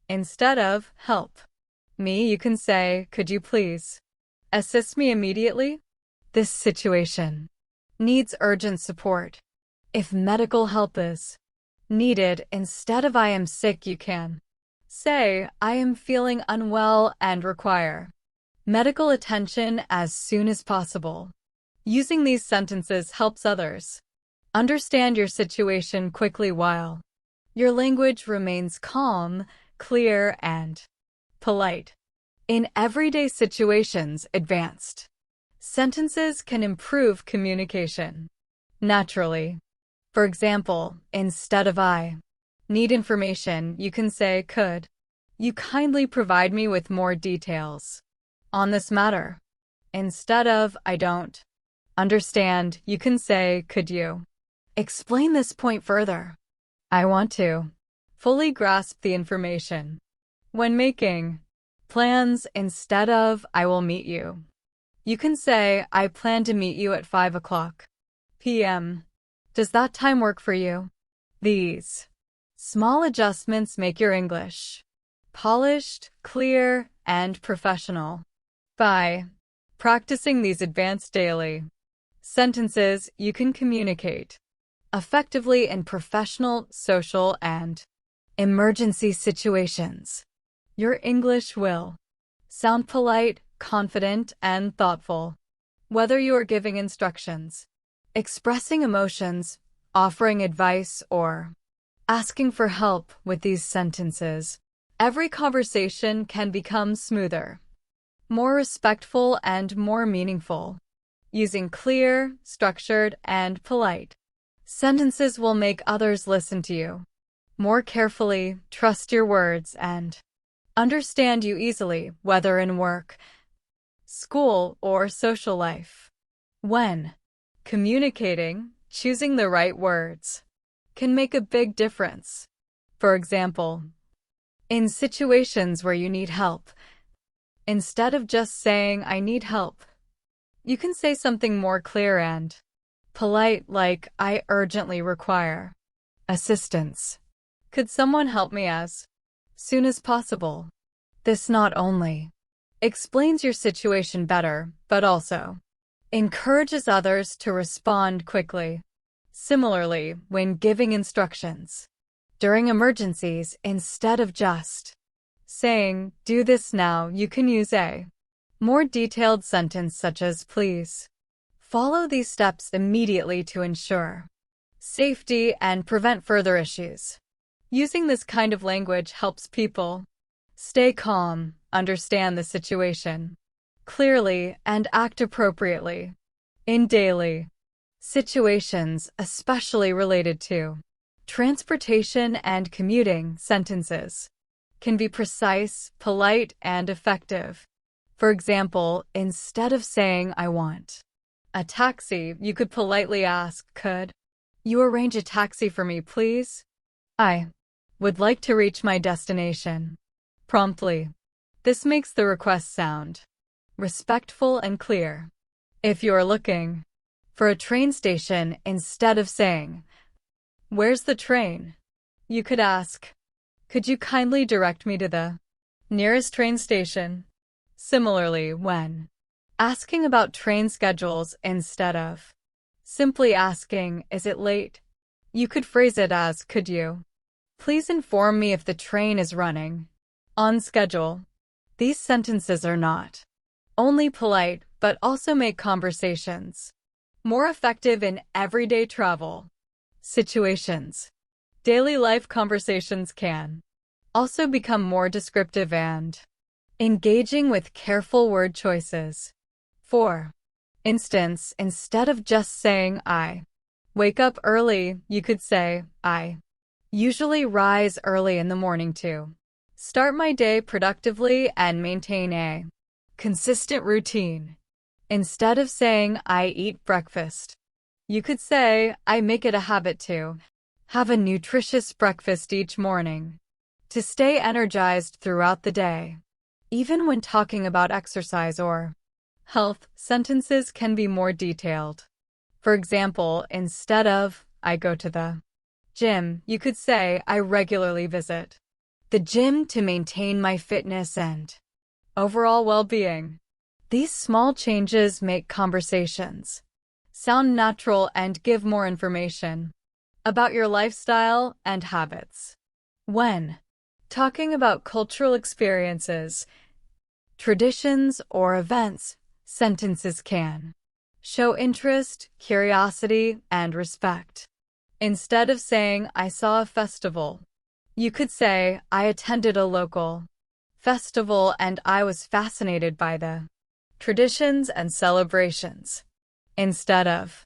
Instead of "help me," you can say, "Could you please assist me immediately? This situation needs urgent support." If medical help is needed, instead of "I am sick," you can say, "I am feeling unwell and require medical attention as soon as possible." Using these sentences helps others understand your situation quickly while your language remains calm, clear, and polite. In everyday situations, advanced sentences can improve communication naturally. For example, instead of "I need information," you can say, "Could you kindly provide me with more details on this matter?" Instead of "I don't understand," you can say, "Could you explain this point further? I want to fully grasp the information." When making plans, instead of "I will meet you," you can say, "I plan to meet you at 5 p.m. Does that time work for you?" These small adjustments make your English polished, clear, and professional. By practicing these advanced daily sentences, you can communicate effectively in professional, social, and emergency situations. Your English will sound polite, confident, and thoughtful. Whether you are giving instructions, expressing emotions, offering advice, or asking for help with these sentences, every conversation can become smoother, more respectful, and more meaningful. Using clear, structured, and polite sentences will make others listen to you more carefully, trust your words, and understand you easily, whether in work, school, or social life. When communicating, choosing the right words can make a big difference. For example, in situations where you need help, instead of just saying "I need help," you can say something more clear and polite, like "I urgently require assistance. Could someone help me as soon as possible?" This not only explains your situation better, but also encourages others to respond quickly. Similarly, when giving instructions during emergencies, instead of just saying "do this now," you can use a more detailed sentence such as "Please follow these steps immediately to ensure safety and prevent further issues." Using this kind of language helps people stay calm, understand the situation clearly, and act appropriately. In daily situations, especially related to transportation and commuting, sentences can be precise, polite, and effective. For example, instead of saying, "I want a taxi," you could politely ask, "Could you arrange a taxi for me, please? I would like to reach my destination promptly." This makes the request sound respectful and clear. If you are looking for a train station, instead of saying, "Where's the train?" you could ask, "Could you kindly direct me to the nearest train station?" Similarly, when asking about train schedules, instead of simply asking, "Is it late?" you could phrase it as, "Could you please inform me if the train is running on schedule?" These sentences are not only polite, but also make conversations more effective in everyday travel situations. Daily life conversations can also become more descriptive and engaging with careful word choices. For instance, instead of just saying, "I wake up early," you could say, "I usually rise early in the morning to start my day productively and maintain a consistent routine." Instead of saying, "I eat breakfast," you could say, "I make it a habit to have a nutritious breakfast each morning to stay energized throughout the day." Even when talking about exercise or health, sentences can be more detailed. For example, instead of, "I go to the gym," you could say, "I regularly visit the gym to maintain my fitness and overall well-being." These small changes make conversations sound natural and give more information about your lifestyle and habits. When talking about cultural experiences, traditions, or events, sentences can show interest, curiosity, and respect. Instead of saying, "I saw a festival," you could say, "I attended a local festival and I was fascinated by the traditions and celebrations." Instead of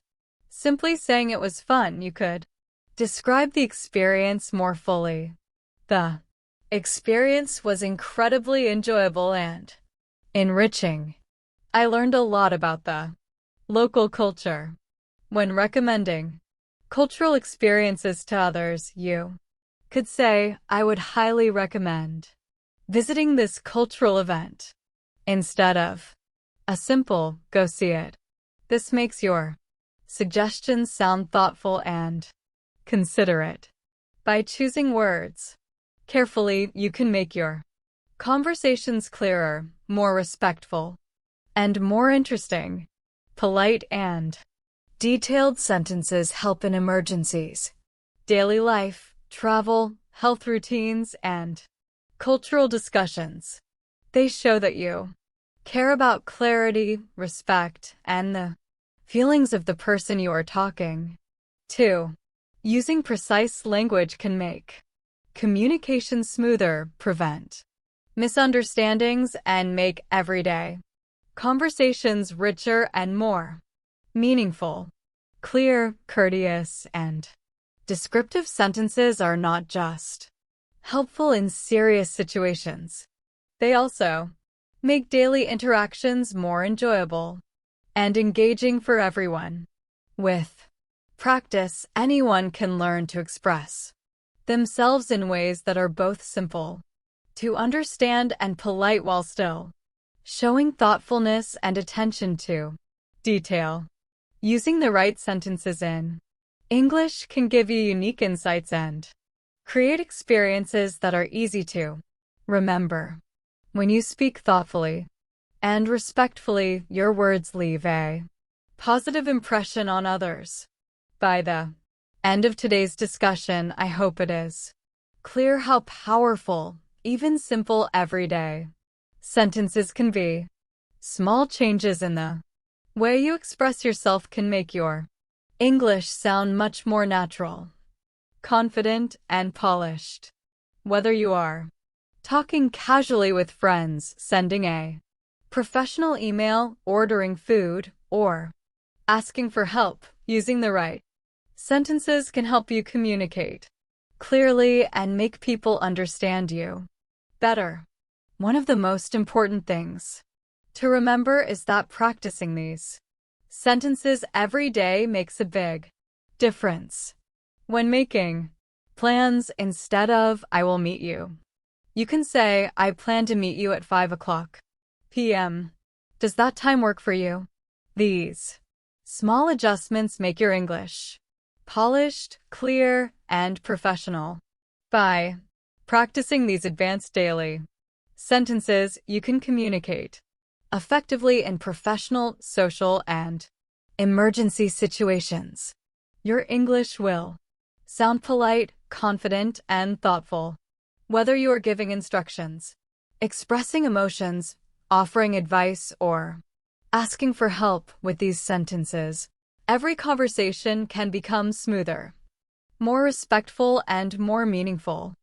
simply saying it was fun, you could describe the experience more fully. "The experience was incredibly enjoyable and enriching. I learned a lot about the local culture." When recommending cultural experiences to others, you could say, "I would highly recommend visiting this cultural event," instead of a simple, "Go see it." This makes your suggestions sound thoughtful and considerate. By choosing words carefully, you can make your conversations clearer, more respectful, and more interesting. Polite and detailed sentences help in emergencies, daily life, travel, health routines, and cultural discussions. They show that you care about clarity, respect, and the feelings of the person you are talking to. Using precise language can make communication smoother, prevent misunderstandings, and make everyday conversations richer and more meaningful. Clear, courteous, and descriptive sentences are not just helpful in serious situations. They also make daily interactions more enjoyable and engaging for everyone. With practice, anyone can learn to express themselves in ways that are both simple to understand and polite while still showing thoughtfulness and attention to detail. Using the right sentences in English can give you unique insights and create experiences that are easy to remember. When you speak thoughtfully and respectfully, your words leave a positive impression on others. By the end of today's discussion, I hope it is clear how powerful, even simple everyday sentences can be. Small changes in the way you express yourself can make your English sound much more natural, confident, and polished. Whether you are talking casually with friends, sending a professional email, ordering food, or asking for help. Using the right sentences can help you communicate clearly and make people understand you better. One of the most important things to remember is that practicing these sentences every day makes a big difference. When making plans, instead of "I will meet you," you can say, "I plan to meet you at 5 p.m. Does that time work for you?" These small adjustments make your English polished, clear, and professional. By practicing these advanced daily sentences, you can communicate effectively in professional, social, and emergency situations. Your English will sound polite, confident, and thoughtful. Whether you are giving instructions, expressing emotions, offering advice, or asking for help with these sentences, every conversation can become smoother, more respectful, and more meaningful.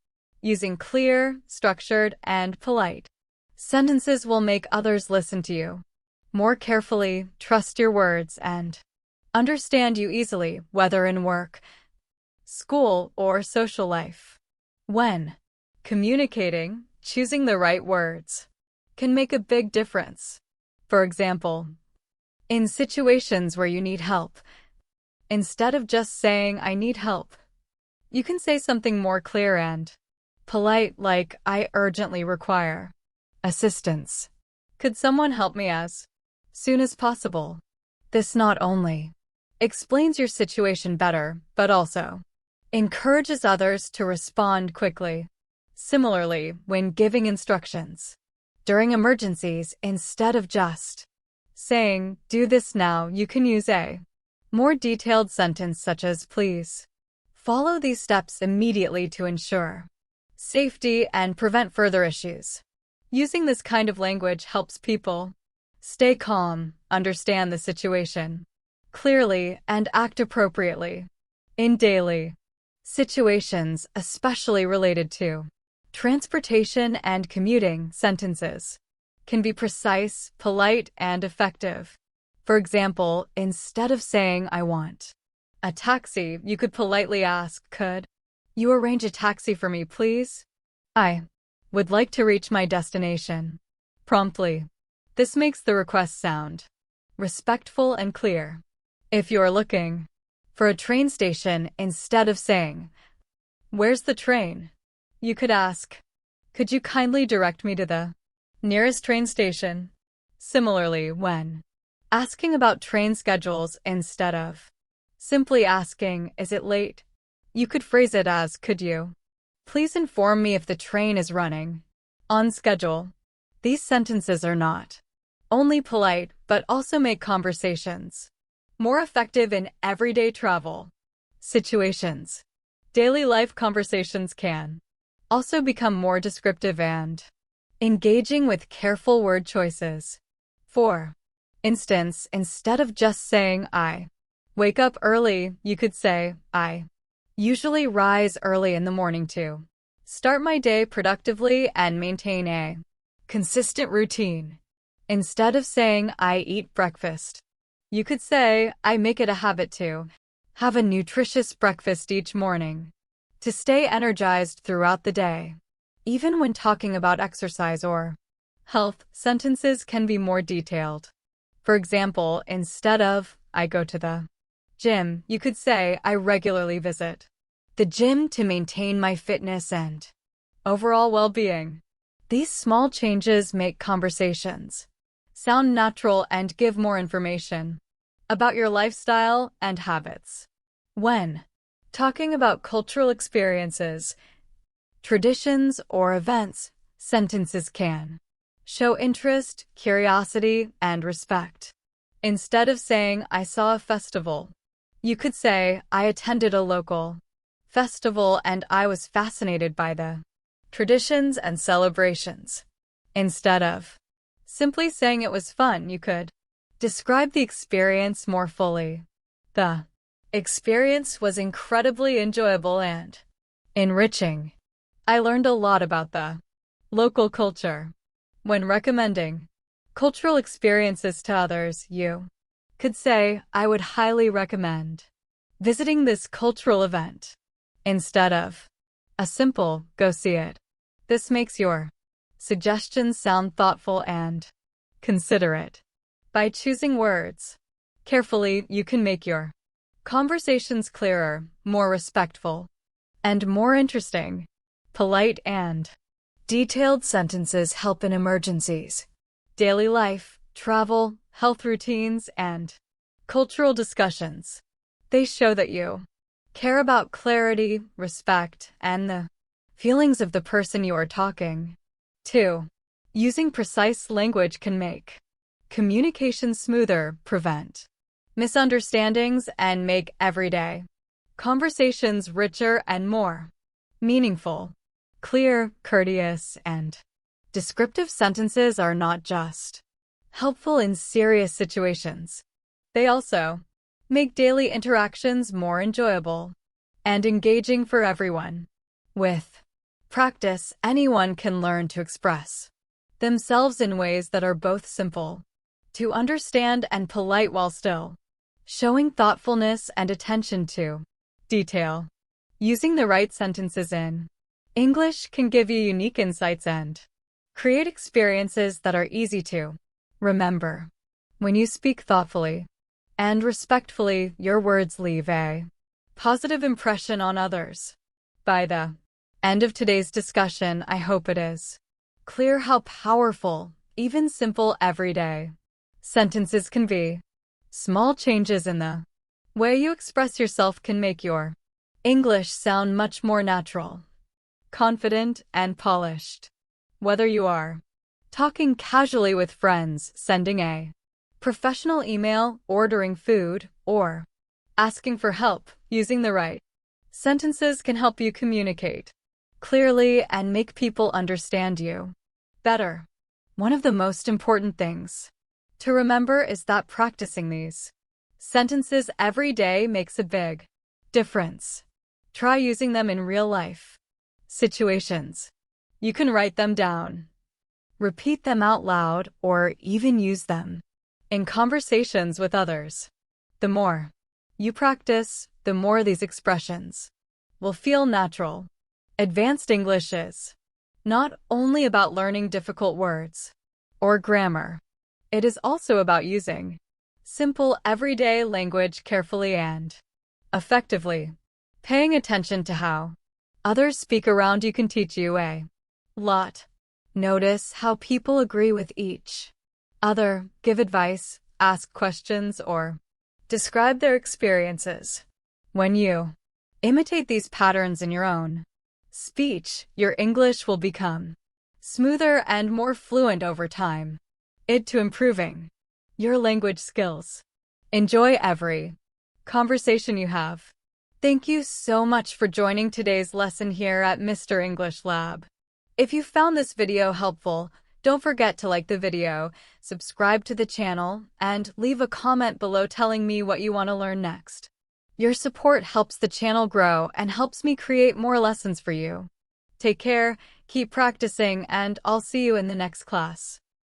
Using clear, structured, and polite sentences will make others listen to you more carefully, trust your words, and understand you easily, whether in work, school, or social life. When communicating, choosing the right words can make a big difference. For example, in situations where you need help, instead of just saying "I need help," you can say something more clear and polite, like "I urgently require assistance. Could someone help me as soon as possible?" This not only explains your situation better, but also encourages others to respond quickly. Similarly, when giving instructions during emergencies, instead of just saying "do this now," you can use a more detailed sentence such as "please follow these steps immediately to ensure safety and prevent further issues." Using this kind of language helps people stay calm, understand the situation clearly, and act appropriately. In daily situations, especially related to transportation and commuting, sentences can be precise, polite, and effective. For example, instead of saying "I want a taxi," you could politely ask, "Could you arrange a taxi for me, please? I would like to reach my destination promptly." This makes the request sound respectful and clear. If you're looking for a train station, instead of saying "Where's the train?" you could ask, "Could you kindly direct me to the nearest train station?" Similarly, when asking about train schedules, instead of simply asking "Is it late?" you could phrase it as, "Could you please inform me if the train is running on schedule?" These sentences are not only polite, but also make conversations more effective in everyday travel situations. Daily life conversations can also become more descriptive and engaging with careful word choices. For instance, instead of just saying "I wake up early," you could say, "I usually rise early in the morning to start my day productively and maintain a consistent routine." Instead of saying "I eat breakfast," you could say, "I make it a habit to have a nutritious breakfast each morning to stay energized throughout the day." Even when talking about exercise or health, sentences can be more detailed. For example, instead of "I go to the gym," you could say, "I regularly visit the gym to maintain my fitness and overall well-being." These small changes make conversations sound natural and give more information about your lifestyle and habits. When talking about cultural experiences, traditions, or events, sentences can show interest, curiosity, and respect. Instead of saying "I saw a festival," you could say, "I attended a local festival and I was fascinated by the traditions and celebrations." Instead of simply saying "it was fun," you could describe the experience more fully. "The experience was incredibly enjoyable and enriching. I learned a lot about the local culture." When recommending cultural experiences to others. You could say, I would highly recommend visiting this cultural event instead of a simple, go see it. This makes your suggestions sound thoughtful and considerate. By choosing words carefully, you can make your conversations clearer, more respectful, and more interesting. Polite and detailed sentences help in emergencies, daily life, travel, health routines, and cultural discussions. They show that you care about clarity, respect, and the feelings of the person you are talking to. Using precise language can make communication smoother, prevent misunderstandings, and make everyday conversations richer and more meaningful. Clear, courteous, and descriptive sentences are not just helpful in serious situations. They also make daily interactions more enjoyable and engaging for everyone. With practice, anyone can learn to express themselves in ways that are both simple to understand and polite while still showing thoughtfulness and attention to detail. Using the right sentences in English can give you unique insights and create experiences that are easy to remember. When you speak thoughtfully and respectfully, your words leave a positive impression on others. By the end of today's discussion, I hope it is clear how powerful, even simple everyday sentences can be. Small changes in the way you express yourself can make your English sound much more natural, confident, and polished. Whether you are talking casually with friends, sending a professional email, ordering food, or asking for help, using the right sentences can help you communicate clearly and make people understand you better. One of the most important things to remember is that practicing these sentences every day makes a big difference. Try using them in real life situations. You can write them down, repeat them out loud, or even use them in conversations with others. The more you practice, the more these expressions will feel natural. Advanced English is not only about learning difficult words or grammar. It is also about using simple, everyday language carefully and effectively. Paying attention to how others speak around you can teach you a lot. Notice how people agree with each other, give advice, ask questions, or describe their experiences. When you imitate these patterns in your own speech, your English will become smoother and more fluent over time. To improving your language skills. Enjoy every conversation you have. Thank you so much for joining today's lesson here at Mr. English Lab. If you found this video helpful, don't forget to like the video, subscribe to the channel, and leave a comment below telling me what you want to learn next. Your support helps the channel grow and helps me create more lessons for you. Take care, keep practicing, and I'll see you in the next class.